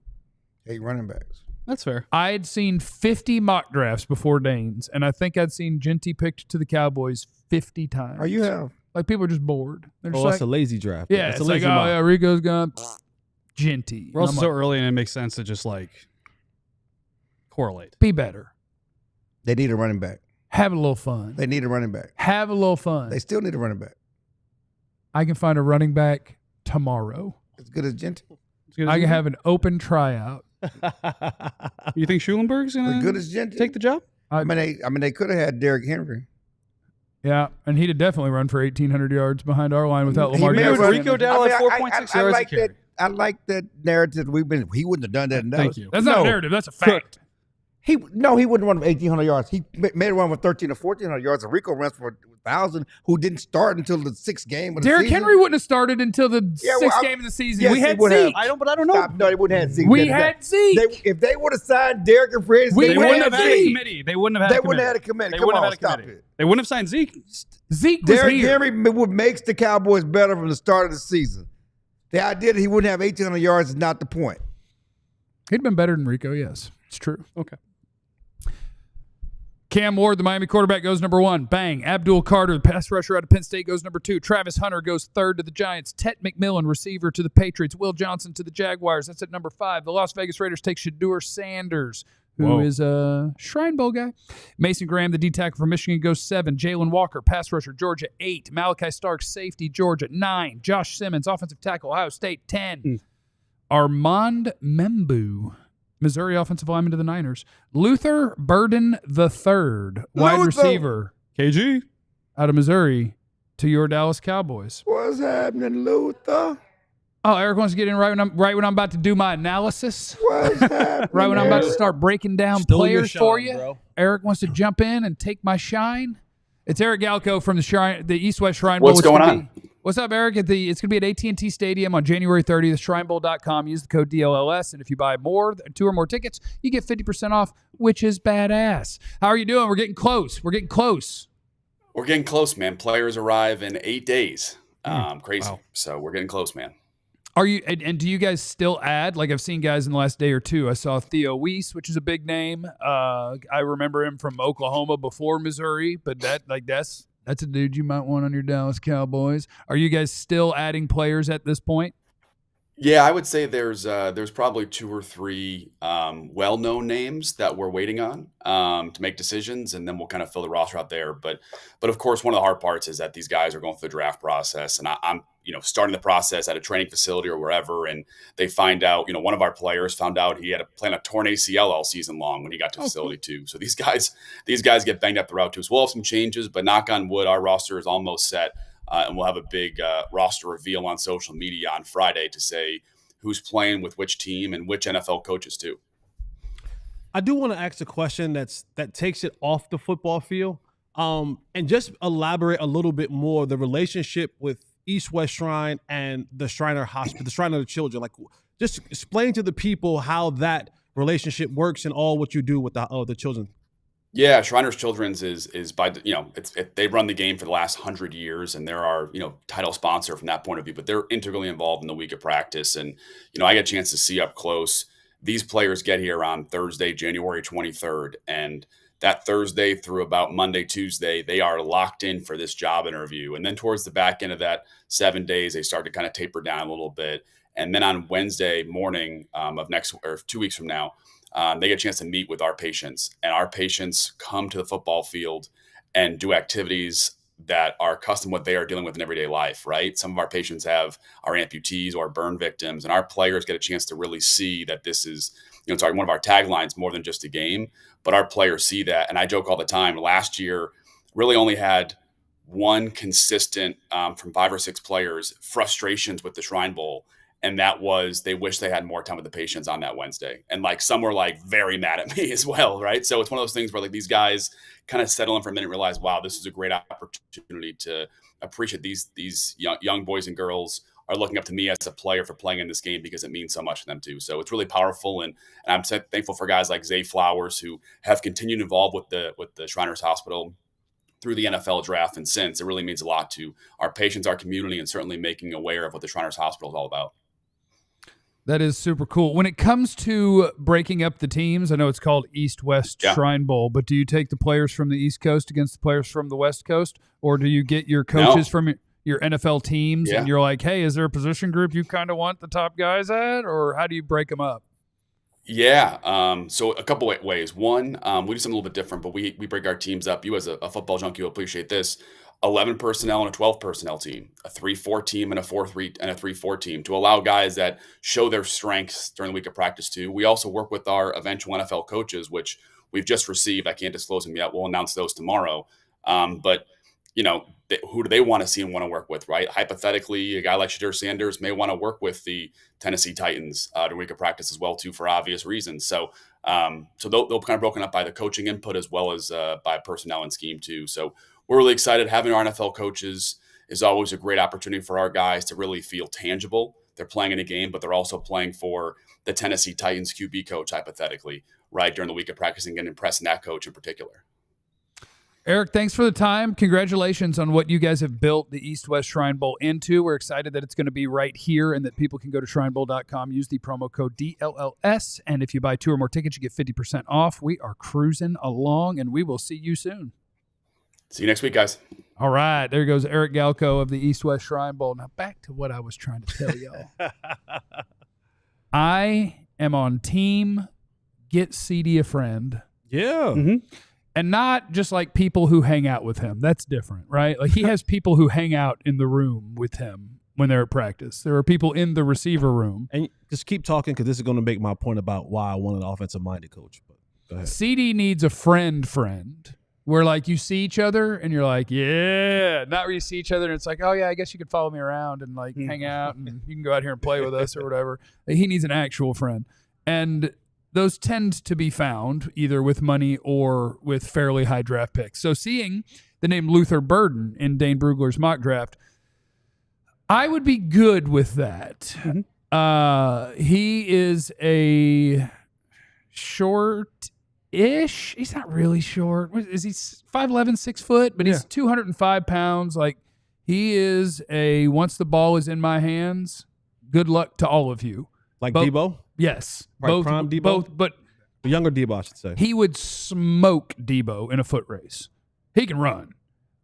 Hate running backs. That's fair. I had seen 50 mock drafts before Dane's, and I think I'd seen Jeanty picked to the Cowboys 50 times. Oh, you have? Like, people are just bored. They're just That's a lazy draft. Yeah, it's it's a lazy like, mock. yeah, Rico's gone. Jeanty. We're also so early, and it makes sense to just, correlate. Be better. They need a running back. Have a little fun. They need a running back. Have a little fun. They still need a running back. I can find a running back tomorrow. As good as Jeanty. I can have an open tryout. You think Schulenberg's As going good to as Jeanty. take the job? I mean, they could have had Derrick Henry. Yeah, and he'd have definitely run for 1,800 yards behind our line without Lamar moved Jackson. Rico down like 4.6 yards a carry. I like that narrative. He wouldn't have done that. Thank you. That's not a narrative. That's a fact. He wouldn't run for 1,800 yards. He made a run for 1,300 or 1,400 yards. And Rico runs for 1,000, who didn't start until the sixth game of the Derrick season. Henry wouldn't have started until the sixth game of the season. Yes, we had he would Zeke. have. But I don't know. No, they wouldn't have Zeke. We had Zeke. If they would have signed Derrick and Fred, We They had wouldn't have had a Zeke. committee. They wouldn't have had a committee. They Come wouldn't on, have had a stop committee. it. They wouldn't have signed Zeke. Zeke was Derrick here. Henry what makes the Cowboys better from the start of the season. The idea that he wouldn't have 1,800 yards is not the point. He'd been better than Rico, yes. It's true. Okay. Cam Ward, the Miami quarterback, goes number 1. Bang. Abdul Carter, the pass rusher out of Penn State, goes number 2. Travis Hunter goes 3rd to the Giants. Tet McMillan, receiver, to the Patriots. Will Johnson to the Jaguars. That's at number 5. The Las Vegas Raiders take Shedeur Sanders, who is a Shrine Bowl guy. Mason Graham, the D-tackle from Michigan, goes 7. Jalen Walker, pass rusher, Georgia, 8. Malachi Starks, safety, Georgia, 9. Josh Simmons, offensive tackle, Ohio State, 10. Armand Membu, Missouri offensive lineman to the Niners. Luther Burden III, wide receiver, KG. out of Missouri, to your Dallas Cowboys. What's happening, Luther? Oh, Eric wants to get in right when I'm about to do my analysis. What's happening? Right when I'm about to start breaking down Stealing your players for shine, you. bro. Eric wants to jump in and take my shine. It's Eric Galko from the East West Shrine What's Bowl. going on? What's up, Eric? It's going to be at AT&T Stadium on January 30th. ShrineBowl.com. Use the code DLLS, and if you buy 2 or more tickets, you get 50% off, which is badass. How are you doing? We're getting close. We're getting close, man. Players arrive in 8 days. Crazy. Wow. So we're getting close, man. Are you? And do you guys still add? Like, I've seen guys in the last day or two. I saw Theo Weiss, which is a big name. I remember him from Oklahoma before Missouri, but that's a dude you might want on your Dallas Cowboys. Are you guys still adding players at this point? Yeah, I would say there's probably 2 or 3 well-known names that we're waiting on to make decisions, and then we'll kind of fill the roster out there. But of course, one of the hard parts is that these guys are going through the draft process, and I'm starting the process at a training facility or wherever, and they find out, one of our players found out he had a torn ACL all season long when he got to facility too. So these guys get banged up the route too. So we'll have some changes, but knock on wood, our roster is almost set. And we'll have a big roster reveal on social media on Friday to say who's playing with which team and which NFL coaches too. I do want to ask a question that takes it off the football field, and just elaborate a little bit more the relationship with East West Shrine and the Shriner Hospital, the Shrine of the Children. Like, just explain to the people how that relationship works and all what you do with the children. Yeah, Shriners Children's is by they run the game for the last 100 years, and they're our title sponsor from that point of view. But they're integrally involved in the week of practice, and I get a chance to see up close. These players get here on Thursday, January 23rd, and that Thursday through about Monday, Tuesday, they are locked in for this job interview. And then towards the back end of that 7 days, they start to kind of taper down a little bit. And then on Wednesday morning of 2 weeks from now, they get a chance to meet with our patients, and our patients come to the football field and do activities that are custom what they are dealing with in everyday life, right? Some of our patients are amputees or burn victims, and our players get a chance to really see that this is, it's one of our taglines, more than just a game, but our players see that. And I joke all the time, last year really only had one consistent from 5 or 6 players frustrations with the Shrine Bowl. And that was, they wish they had more time with the patients on that Wednesday. And some were very mad at me as well, right? So it's one of those things where these guys kind of settle in for a minute and realize, wow, this is a great opportunity to appreciate these young boys and girls are looking up to me as a player for playing in this game because it means so much to them too. So it's really powerful. And I'm thankful for guys like Zay Flowers who have continued involved with the Shriners Hospital through the NFL draft and since. It really means a lot to our patients, our community, and certainly making aware of what the Shriners Hospital is all about. That is super cool. When it comes to breaking up the teams, I know it's called East-West Shrine Bowl, but do you take the players from the East Coast against the players from the West Coast, or do you get your coaches from your NFL teams and you're like, hey, is there a position group you kind of want the top guys at, or how do you break them up? Yeah. So a couple ways. One, we do something a little bit different, but we break our teams up. You as a football junkie will appreciate this. 11 personnel and a 12 personnel team, a 3-4 team and a 4-3 and a 3-4 team to allow guys that show their strengths during the week of practice too. We also work with our eventual NFL coaches, which we've just received. I can't disclose them yet. We'll announce those tomorrow. But who do they want to see and want to work with, right? Hypothetically, a guy like Deion Sanders may want to work with the Tennessee Titans during week of practice as well, too, for obvious reasons. So, they'll kind of broken up by the coaching input as well as by personnel and scheme too. So we're really excited. Having our NFL coaches is always a great opportunity for our guys to really feel tangible. They're playing in a game, but they're also playing for the Tennessee Titans QB coach, hypothetically, right, during the week of practicing and impressing that coach in particular. Eric, thanks for the time. Congratulations on what you guys have built the East-West Shrine Bowl into. We're excited that it's going to be right here and that people can go to shrinebowl.com, use the promo code DLLS, and if you buy 2 or more tickets, you get 50% off. We are cruising along, and we will see you soon. See you next week, guys. All right, there goes Eric Galko of the East-West Shrine Bowl. Now back to what I was trying to tell y'all. I am on team get CD a friend. Yeah. Mm-hmm. And not just like people who hang out with him. That's different, right? Like he has people who hang out in the room with him when they're at practice. There are people in the receiver room. And just keep talking because this is going to make my point about why I want an offensive-minded coach. But go ahead. CD needs a friend where like you see each other and you're like, yeah. Not where you see each other and it's like, oh, yeah, I guess you could follow me around and like hang out and you can go out here and play with us or whatever. He needs an actual friend. And those tend to be found either with money or with fairly high draft picks. So seeing the name Luther Burden in Dane Brugler's mock draft, I would be good with that. Mm-hmm. He is a short-ish. He's not really short. Is he 5'11", 6 foot? But he's 205 pounds. Like he is once the ball is in my hands, good luck to all of you. Like Debo? Yes. Right, prime Debo? Both, but the younger Debo, I should say. He would smoke Debo in a foot race. He can run.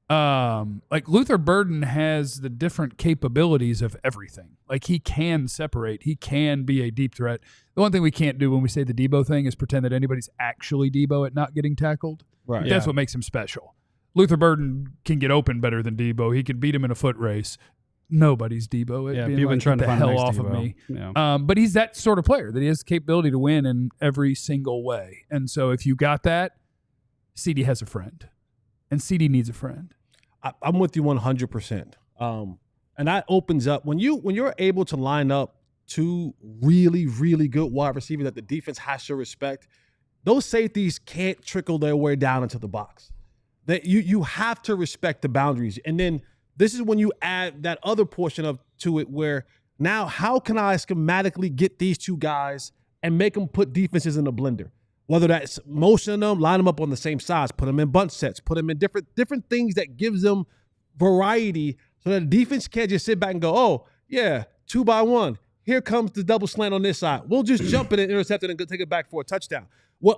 Like Luther Burden has the different capabilities of everything. Like he can separate. He can be a deep threat. The one thing we can't do when we say the Debo thing is pretend that anybody's actually Debo at not getting tackled. Right. Yeah. That's what makes him special. Luther Burden can get open better than Debo. He can beat him in a foot race. Nobody's Debo. Yeah, being people like, trying get to the find hell the off next of Debo. me. Yeah. But he's that sort of player that he has the capability to win in every single way. And so if you got that, CD has a friend, and CD needs a friend. I'm with you 100%. And that opens up when you're able to line up 2 really, really good wide receivers that the defense has to respect. Those safeties can't trickle their way down into the box. That you have to respect the boundaries, and then. This is when you add that other portion to it where now how can I schematically get these 2 guys and make them put defenses in a blender? Whether that's motion them, line them up on the same size, put them in bunch sets, put them in different things that gives them variety so that the defense can't just sit back and go, oh, yeah, 2-by-1. Here comes the double slant on this side. We'll just jump it and intercept it and take it back for a touchdown.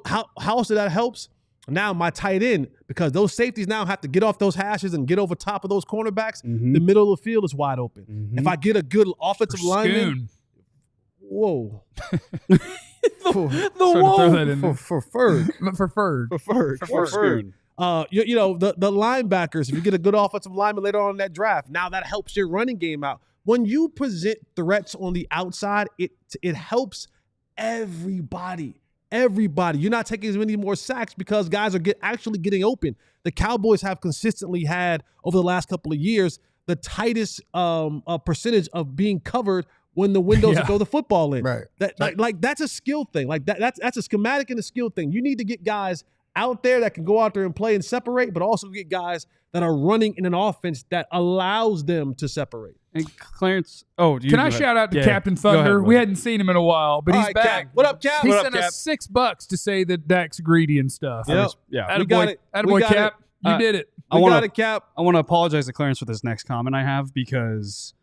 How else that helps? Now my tight end, because those safeties now have to get off those hashes and get over top of those cornerbacks, the middle of the field is wide open. Mm-hmm. If I get a good offensive lineman, whoa. the whoa for Ferg. The linebackers, if you get a good offensive lineman later on in that draft, now that helps your running game out. When you present threats on the outside, it helps everybody. You're not taking as many more sacks because guys are actually getting open. The Cowboys have consistently had over the last couple of years the tightest percentage of being covered when the windows to throw the football in. Right. That's a skill thing. Like that's a schematic and a skill thing. You need to get guys out there that can go out there and play and separate, but also get guys that are running in an offense that allows them to separate. And Clarence, can I shout out to Captain Thunder? We hadn't seen him in a while, but he's back. Cap. What up, Cap? He sent us $6 to say that Dak's greedy and stuff. Yep. We got it. Attaboy, Cap. You did it. We got it, Cap. I want to apologize to Clarence for this next comment I have because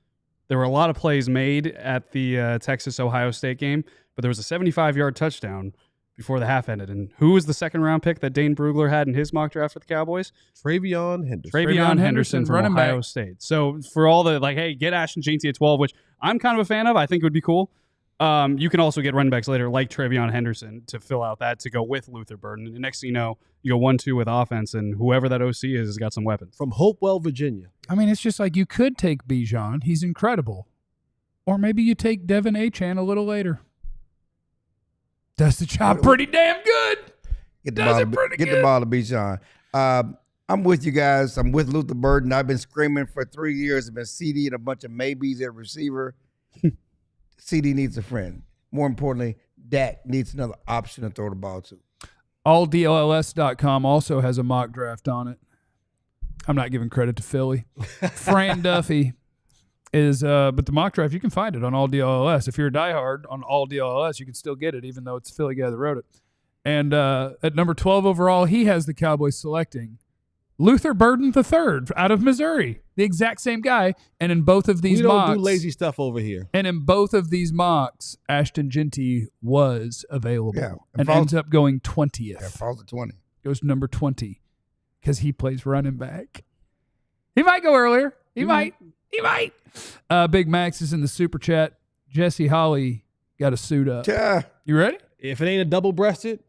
there were a lot of plays made at the Texas-Ohio State game, but there was a 75-yard touchdown before the half ended. And who was the second-round pick that Dane Brugler had in his mock draft for the Cowboys? Travion Henderson. Travion Henderson from Ohio State. So for all the, hey, get Ashton Jeanty at 12, which I'm kind of a fan of. I think it would be cool. You can also get running backs later like Travion Henderson to fill out that to go with Luther Burden. And the next thing you know, you go 1-2 with offense, and whoever that OC is has got some weapons. From Hopewell, Virginia. I mean, it's just like you could take Bijan. He's incredible. Or maybe you take Devin Achane a little later. Does the job pretty damn good. Get the ball to Bijan. I'm with you guys. I'm with Luther Burden. I've been screaming for 3 years. I've been CD and a bunch of maybes at receiver. CD needs a friend. More importantly, Dak needs another option to throw the ball to. AllDLLS.com also has a mock draft on it. I'm not giving credit to Philly. Fran Duffy is, but the mock draft, you can find it on All DLLS. If you're a diehard on All DLLS, you can still get it, even though it's the Philly guy that wrote it. And at number 12 overall, he has the Cowboys selecting Luther Burden III out of Missouri, the exact same guy. And in both of these mocks, we don't do lazy stuff over here. And in both of these mocks, Ashton Jeanty was available, and ends up going 20th. Yeah, falls to 20. Goes to number 20 because he plays running back. He might go earlier. He might. Big Max is in the super chat. Jesse Holly got a suit up. Yeah. You ready? If it ain't a double-breasted,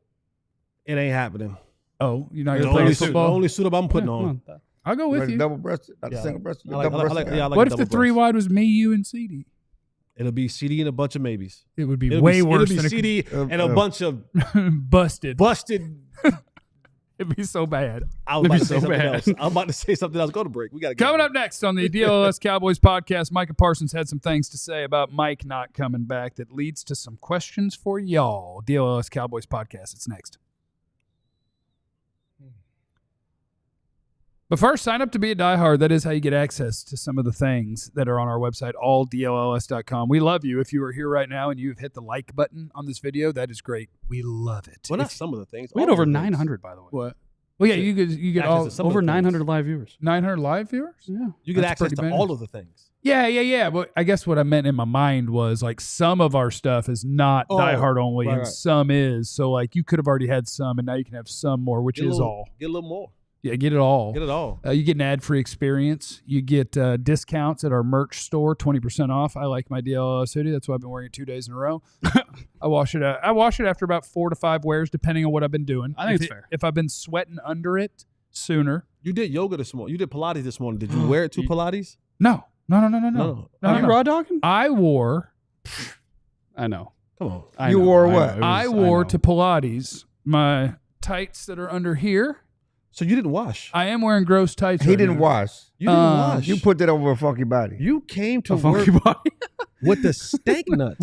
it ain't happening. Oh, you're not The going to play only football? the only suit up I'm putting on. I'll go with you. Double-breasted, not a single-breasted. I like What if the three wide was me, you, and CD? It'll be CD and a bunch of maybes. It would be way worse It'll be than CD and a bunch of busted. It'd be so bad. I was about to say something else. I'm about to say something else. Go to break. We got to go. Coming up next on the DLLS Cowboys podcast, Micah Parsons had some things to say about Mike not coming back that leads to some questions for y'all. DLLS Cowboys podcast. It's next. But first, sign up to be a diehard. That is how you get access to some of the things that are on our website, alldlls.com. We love you. If you are here right now and you've hit the like button on this video, that is great. We love it. Well, not some of the things. We had over 900, by the way. What? Well, yeah, you get all over 900 live viewers. 900 live viewers? Yeah. You get That's access to pretty all of the things. Yeah. But I guess what I meant in my mind was like some of our stuff is not diehard only, and some is. So like you could have already had some, and now you can have some more, which is all. Get a little more. Yeah, get it all. Get it all. You get an ad-free experience. You get discounts at our merch store, 20% off. I like my DLLS hoodie. That's why I've been wearing it 2 days in a row. I wash it after about 4 to 5 wears, depending on what I've been doing. I think it's fair. If I've been sweating under it sooner. You did yoga this morning. You did Pilates this morning. Did you wear it to Pilates? No. Are you raw dogging? I wore. I know. Come on. You wore what? I wore to Pilates my tights that are under here. So you didn't wash. I am wearing gross tights. He didn't wash. You didn't wash. You put that over a funky body. You came to work with the stank nuts.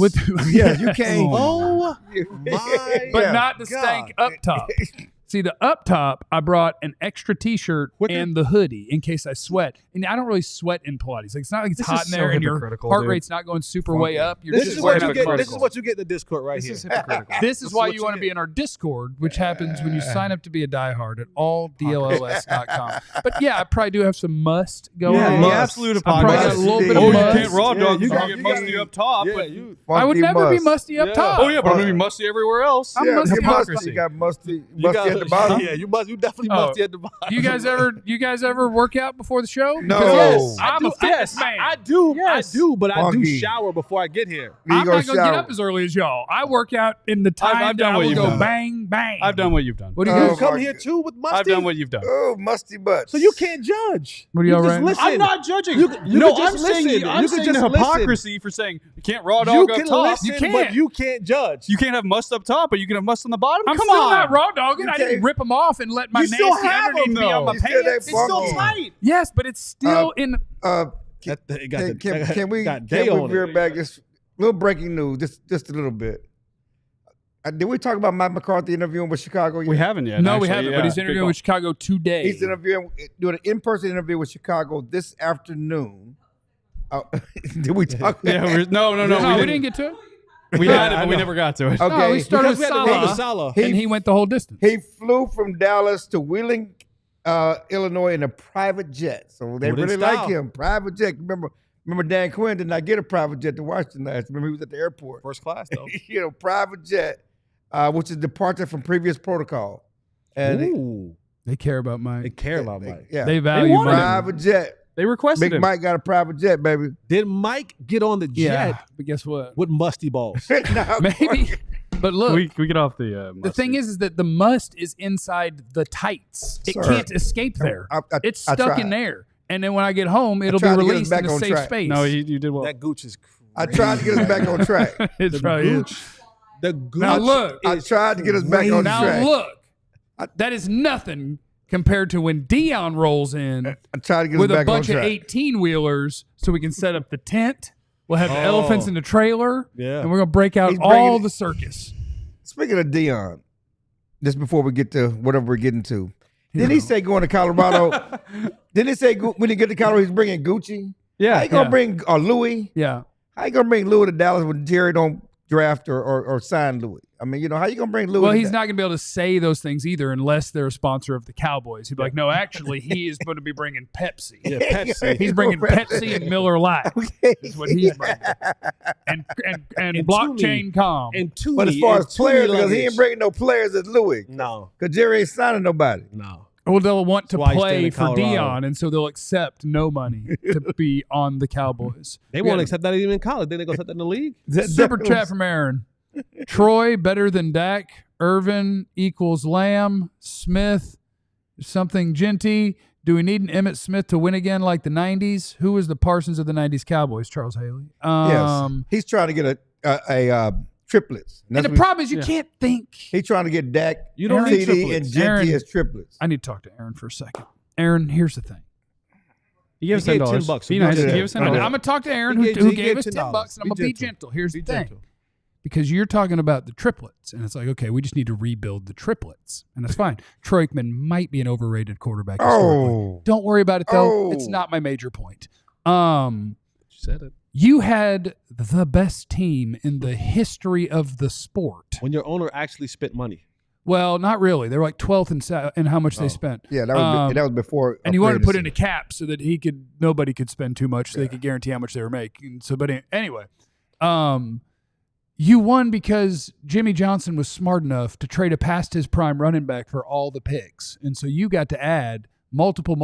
Yeah, you came. Oh my! But not the stank up top. See, the up top, I brought an extra T-shirt and the hoodie in case I sweat. And I don't really sweat in Pilates. Like it's not like it's hot in there and your heart rate's not going super way up. You're This just is what wearing you get. This is what you get in the Discord right here. This is why you want to be in our Discord, which happens when you sign up to be a diehard at alldlls.com. But yeah, I probably do have some must going on. The absolute I probably got a little bit of must. You can't raw dog. you You got- get you musty got- up top. Yeah, But you. I would never be musty up top. Oh yeah, but I'm gonna be musty everywhere else. I'm Yeah, musty. you must. Hypocrisy. You got musty You at the bottom. Yeah, you must. You definitely Oh. musty at the bottom. You guys ever work out before the show? No. Because Yes, I'm a fitness man. I do. Yes. I do. But I do Funky. shower before I get here. You I'm go not going to get shower. up as early as y'all. I work out in the time I've done that I what will you've go done. bang, bang. I've done what you've done. What do you Oh, guys? You come my here God. too with musty. I've done what you've done. Oh, musty butts. So you can't judge. What are y'all just writing? listen. I'm not judging. You no, can I'm just saying listen. I'm You can saying just hypocrisy for saying you can't raw You dog up can top. listen, You can't. but you can't judge. You can't have must up top, but you can have must on the bottom. I'm Come still on. not raw dogging. You I didn't can't- rip them off and let my You still nasty have underneath them, be on though. my You still that pants. It's still funky. tight. Yes, but it's still in. Can we Day on veer it. back just little breaking news, just a little bit. Did we talk about Mike McCarthy interviewing with Chicago yet? We haven't yet. No, we actually, haven't. yeah. But he's Good interviewing call. with Chicago today. He's doing an in-person interview with Chicago this afternoon. Did we talk? Yeah, no, we didn't get to it. We had it, but we never got to it. Okay. No, we started with Because we had to run with Saleh, Saleh. and he went the whole distance. He flew from Dallas to Wheeling, Illinois in a private jet. So they What in really style. like him. Private jet. Remember Dan Quinn did not get a private jet to Washington last. Remember he was at the airport. First class though. Private jet, which is departure from previous protocol. And Ooh, They care about they Mike. care about Mike. yeah, They value wanted Mike. private jet. They requested Big him. Mike got a private jet, baby. Did Mike get on the Yeah, jet but guess what? with musty balls? No, Maybe. But look, Can we get off the the thing is that the must is inside the tights. It Sir. can't escape there. It's I stuck in tried. there. And then when I get home, it'll be tried to get us released back in a on safe track. space. No, you did well. That gooch is crazy. I tried to get us back on track. it's probably gooch. The gooch. Now look, I tried to get us back on now track. look. That is nothing compared to when Deion rolls in I try to get with us a back on bunch of track. 18-wheelers so we can set up the tent. We'll have the elephants in the trailer, Yeah. and we're going to break out He's bringing all it- the circus. Speaking of Deion, just before we get to whatever we're getting to, didn't he say going to Colorado? Didn't he say when he get to Colorado he's bringing Gucci? Yeah. How you gonna bring Louis? Yeah. How you gonna bring Louis to Dallas when Jerry don't draft or sign Louis? I mean, how you gonna bring Louis? Well, to he's Dallas? not going to be able to say those things either unless they're a sponsor of the Cowboys. He'd be like, no, actually, he is going to be bringing Pepsi. Yeah, Pepsi. He's bringing Pepsi and Miller Lite. Is what he's bringing. And And blockchain com. And Tooney. But as far as and players, Tooney because he ain't luggage. bringing no players as Louis. No. Because Jerry ain't signing nobody. No. Well, they'll want to That's why he's play staying in for Colorado. Deion, and so they'll accept no money to be on the Cowboys. They won't accept that even in college. Then they go accept that in the league. Super chat from Aaron. Troy better than Dak. Irvin equals Lamb. Smith something Jeanty. Do we need an Emmitt Smith to win again like the 90s? Who was the Parsons of the 90s Cowboys? Charles Haley. Yes, he's trying to get a triplets. And the problem is you can't think. He's trying to get Dak, You don't need CD, triplets. and Jeanty Aaron- as triplets. I need to talk to Aaron for a second. Aaron, here's the thing. He gave us He gave $10. $10. Be nice. Yeah. He gave us I'm $10. going to talk to Aaron, He who gave gave us $10. $10, and I'm going to Be be gentle. gentle. Here's Be the thing. gentle. Because you're talking about the triplets, and it's like, okay, we just need to rebuild the triplets, and that's fine. Troy Aikman might be an overrated quarterback. historically. Don't worry about it, though. Oh. It's not my major point. She said it. You had the best team in the history of the sport. When your owner actually spent money. Well, not really. They were like 12th in how much they spent. Yeah, that was before. And he wanted to put in a a cap so that nobody could spend too much, so they could guarantee how much they were making. So, but anyway, you won because Jimmy Johnson was smart enough to trade a past his prime running back for all the picks, and so you got to add multiple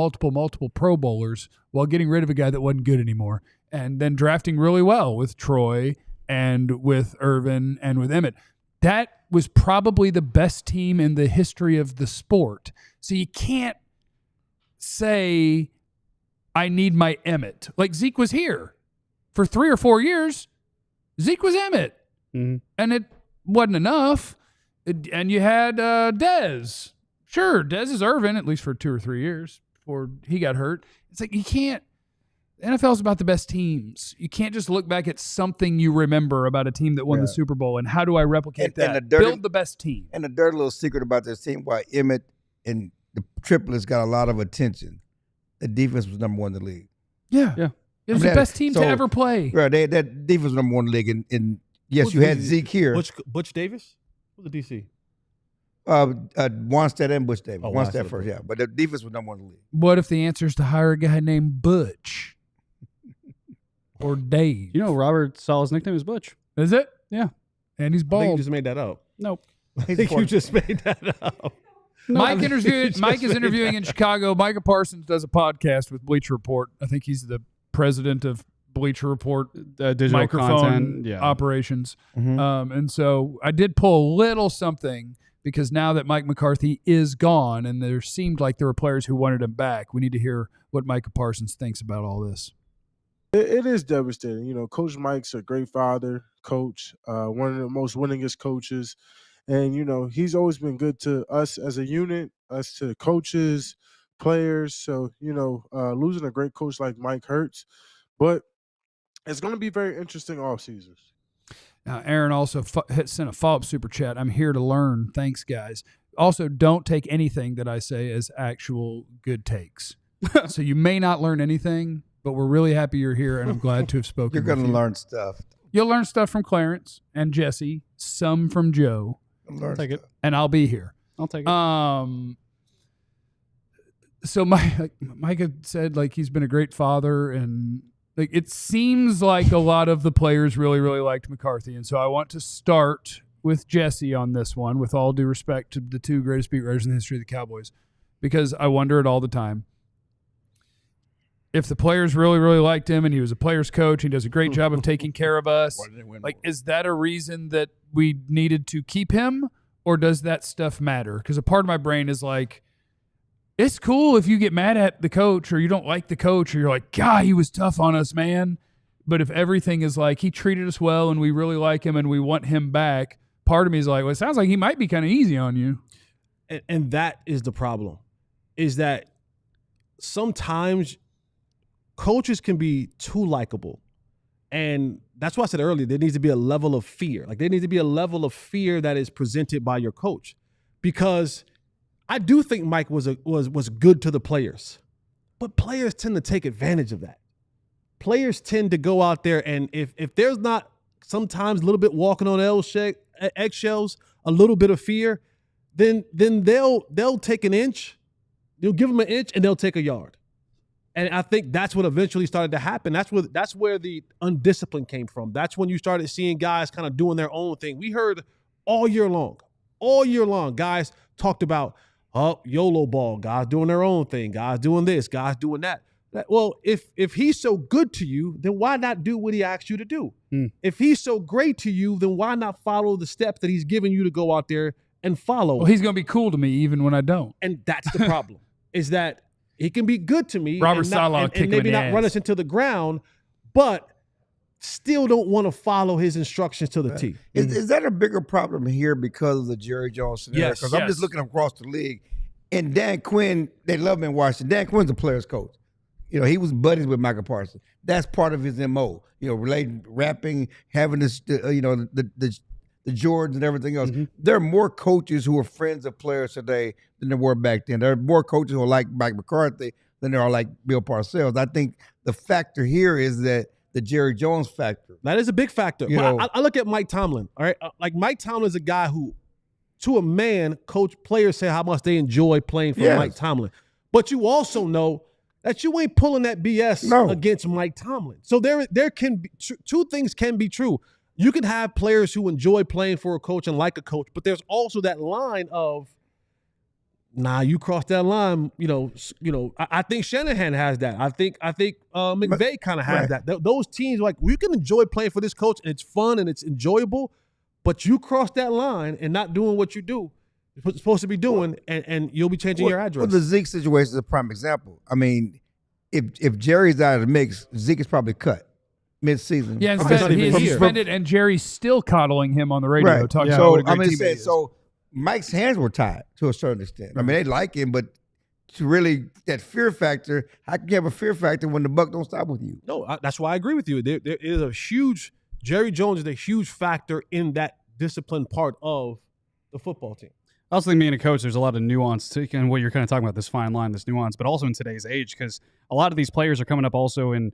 Pro Bowlers while getting rid of a guy that wasn't good anymore, and then drafting really well with Troy and with Irvin and with Emmett. That was probably the best team in the history of the sport. So you can't say, I need my Emmett. Like Zeke was here for 3 or 4 years. Zeke was Emmett. Mm-hmm. And it wasn't enough. And you had Dez. Sure, Dez is Irvin, at least for 2 or 3 years before he got hurt. It's like you can't. The NFL is about the best teams. You can't just look back at something you remember about a team that won the Super Bowl and how do I replicate that? Build the best team. And the dirty little secret about this team, why Emmett and the triplets got a lot of attention. The defense was number 1 in the league. Yeah. It was the best team to ever play. Right, that defense was number 1 in the league. And yes, you had Zeke here. Butch Davis? Who's the DC? Wanstead and Butch Davis. Oh, Wanstead Wanstead. first, yeah. But the defense was number 1 in the league. What if the answer is to hire a guy named Butch or Dave? You know, Robert Saleh's nickname is Butch. Is it? Yeah. And he's I think bald. you just made that up. Nope. I think you just made that up. Mike is interviewing in Chicago. Micah Parsons does a podcast with Bleacher Report. I think he's the president of Bleacher Report Digital microphone content. Yeah. operations. Mm-hmm. And so I did pull a little something because now that Mike McCarthy is gone and there seemed like there were players who wanted him back, we need to hear what Micah Parsons thinks about all this. It is devastating. You know, Coach Mike's a great father, coach, one of the most winningest coaches. And, you know, he's always been good to us as a unit, us to coaches, players. So, you know, losing a great coach like Mike hurts. But it's going to be very interesting offseason. Now, Aaron also sent a follow-up super chat. I'm here to learn. Thanks, guys. Also, don't take anything that I say as actual good takes. So you may not learn anything, but we're really happy you're here, and I'm glad to have spoken You're going with to you. learn stuff. You'll learn stuff from Clarence and Jesse, some from Joe, Take it. and I'll be here. I'll take it. So Micah said, like, he's been a great father, and like it seems like a lot of the players really, really liked McCarthy. And so I want to start with Jesse on this one, with all due respect to the 2 greatest beat writers in the history of the Cowboys, because I wonder it all the time. If the players really, really liked him and he was a player's coach, he does a great job of taking care of us, like, is that a reason that we needed to keep him, or does that stuff matter? Because a part of my brain is like, it's cool if you get mad at the coach or you don't like the coach or you're like, God, he was tough on us, man. But if everything is like, he treated us well and we really like him and we want him back, part of me is like, well, it sounds like he might be kind of easy on you. And that is the problem. is that sometimes coaches can be too likable. And that's why I said earlier, there needs to be a level of fear. Like, there needs to be a level of fear that is presented by your coach. Because I do think Mike was good to the players. But players tend to take advantage of that. Players tend to go out there, and if there's not sometimes a little bit walking on eggshells, a little bit of fear, then they'll take an inch. You'll give them an inch, and they'll take a yard. And I think that's what eventually started to happen. That's where the undiscipline came from. That's when you started seeing guys kind of doing their own thing. We heard all year long, guys talked about, YOLO ball, guys doing their own thing, guys doing this, guys doing that. Well, if he's so good to you, then why not do what he asked you to do? If he's so great to you, then why not follow the steps that he's giving you to go out there and follow? Well, he's going to be cool to me even when I don't. And that's the problem, is that he can be good to me Robert Saleh and maybe not run us into the ground, but still don't want to follow his instructions to the T. Is that a bigger problem here because of the Jerry Jones scenario? Yes. Because I'm just looking across the league, and Dan Quinn, they love him in Washington. Dan Quinn's a player's coach. He was buddies with Micah Parsons. That's part of his MO. Relating, rapping, having this, the Jordans and everything else. There are more coaches who are friends of players today than there were back then. There are more coaches who are like Mike McCarthy than there are like Bill Parcells. I think the factor here is that the Jerry Jones factor. That is a big factor. I look at Mike Tomlin. All right, like Mike Tomlin is a guy who, to a man, players say how much they enjoy playing for Mike Tomlin. But you also know that you ain't pulling that BS against Mike Tomlin. So there can be two things can be true. You can have players who enjoy playing for a coach and like a coach, but there's also that line of, you cross that line. I think Shanahan has that. I think McVay kind of has that. Those teams, like, you can enjoy playing for this coach and it's fun and it's enjoyable, but you cross that line and not doing what you're supposed to be doing, and you'll be changing your address. Well, the Zeke situation is a prime example. I mean, if Jerry's out of the mix, Zeke is probably cut mid-season. Yeah, instead he's suspended, and Jerry's still coddling him on the radio. Talking about what a great teammate he is. So Mike's hands were tied to a certain extent. I mean, they like him, but to really, that fear factor, how can you have a fear factor when the buck don't stop with you? No, that's why I agree with you. There is a huge, Jerry Jones is a huge factor in that discipline part of the football team. I also think being a coach, there's a lot of nuance to and what you're kind of talking about, this fine line, this nuance, but also in today's age, because a lot of these players are coming up also in,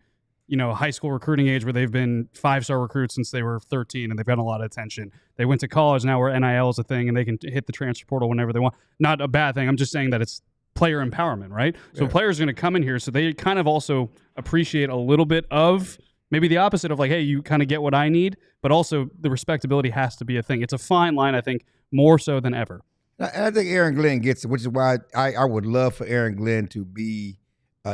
high school recruiting age where they've been 5-star recruits since they were 13 and they've gotten a lot of attention. They went to college now where NIL is a thing and they can hit the transfer portal whenever they want. Not a bad thing. I'm just saying that it's player empowerment, right? Yeah. So players are going to come in here, so they kind of also appreciate a little bit of maybe the opposite of like, hey, you kind of get what I need, but also the respectability has to be a thing. It's a fine line, I think, more so than ever. And I think Aaron Glenn gets it, which is why I would love for Aaron Glenn to be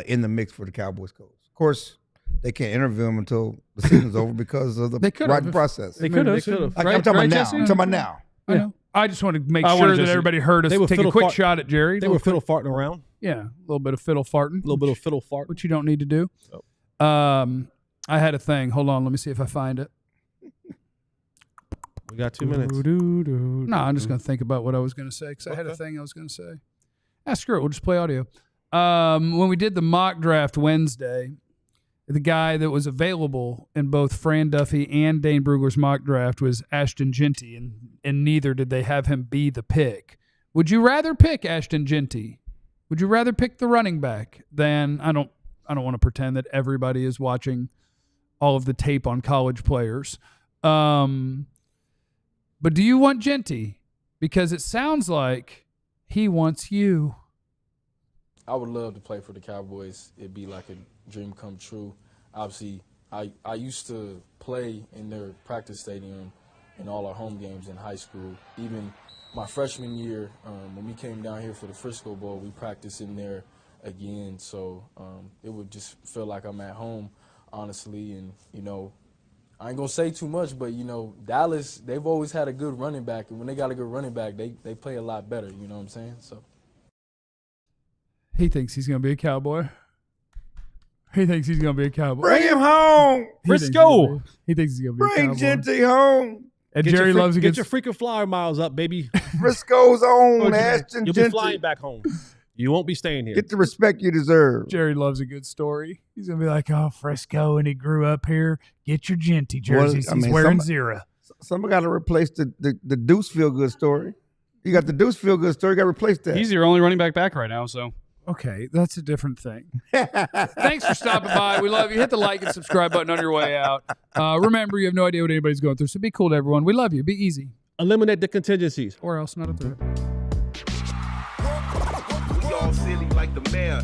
in the mix for the Cowboys coach. Of course, they can't interview him until the season's over because of the writing process. They could have. I'm talking about now. I know. I just want to make sure that everybody heard us take a quick shot at Jerry. They were fiddle farting around. Yeah, a little bit of fiddle farting. A little bit of fiddle fart. Which you don't need to do. Oh. I had a thing. Hold on. Let me see if I find it. We got 2 minutes. No, I'm just going to think about what I was going to say because I had a thing I was going to say. Screw it. We'll just play audio. When we did the mock draft Wednesday, the guy that was available in both Fran Duffy and Dane Brugler's mock draft was Ashton Jeanty, and neither did they have him be the pick. Would you rather pick Ashton Jeanty? Would you rather pick the running back than I don't want to pretend that everybody is watching all of the tape on college players. But do you want Jeanty? Because it sounds like he wants you. I would love to play for the Cowboys. It'd be like a dream come true. Obviously, I used to play in their practice stadium in all our home games in high school. Even my freshman year, when we came down here for the Frisco Bowl, we practiced in there again. So it would just feel like I'm at home, honestly. And, I ain't going to say too much, but, Dallas, they've always had a good running back. And when they got a good running back, they play a lot better. You know what I'm saying? So. He thinks he's going to be a Cowboy. He thinks he's going to be a Cowboy. Bring him home. Frisco. He thinks he's going to be a Cowboy. Bring Jeanty home. And Jerry loves get your freaking flyer miles up, baby. Frisco's own Ashton You'll Jeanty. be flying back home. You won't be staying here. Get the respect you deserve. Jerry loves a good story. He's going to be like, oh, Frisco, and he grew up here. Get your Jeanty jerseys. Well, I mean, He's wearing 0. Someone got to replace the Deuce Feel Good story. You got the Deuce Feel Good story. You got to replace that. He's your only running back right now, so. Okay, that's a different thing. Thanks for stopping by. We love you. Hit the like and subscribe button on your way out. Remember, you have no idea what anybody's going through, so be cool to everyone. We love you. Be easy. Eliminate the contingencies. Or else not a threat. We all silly like the mayor.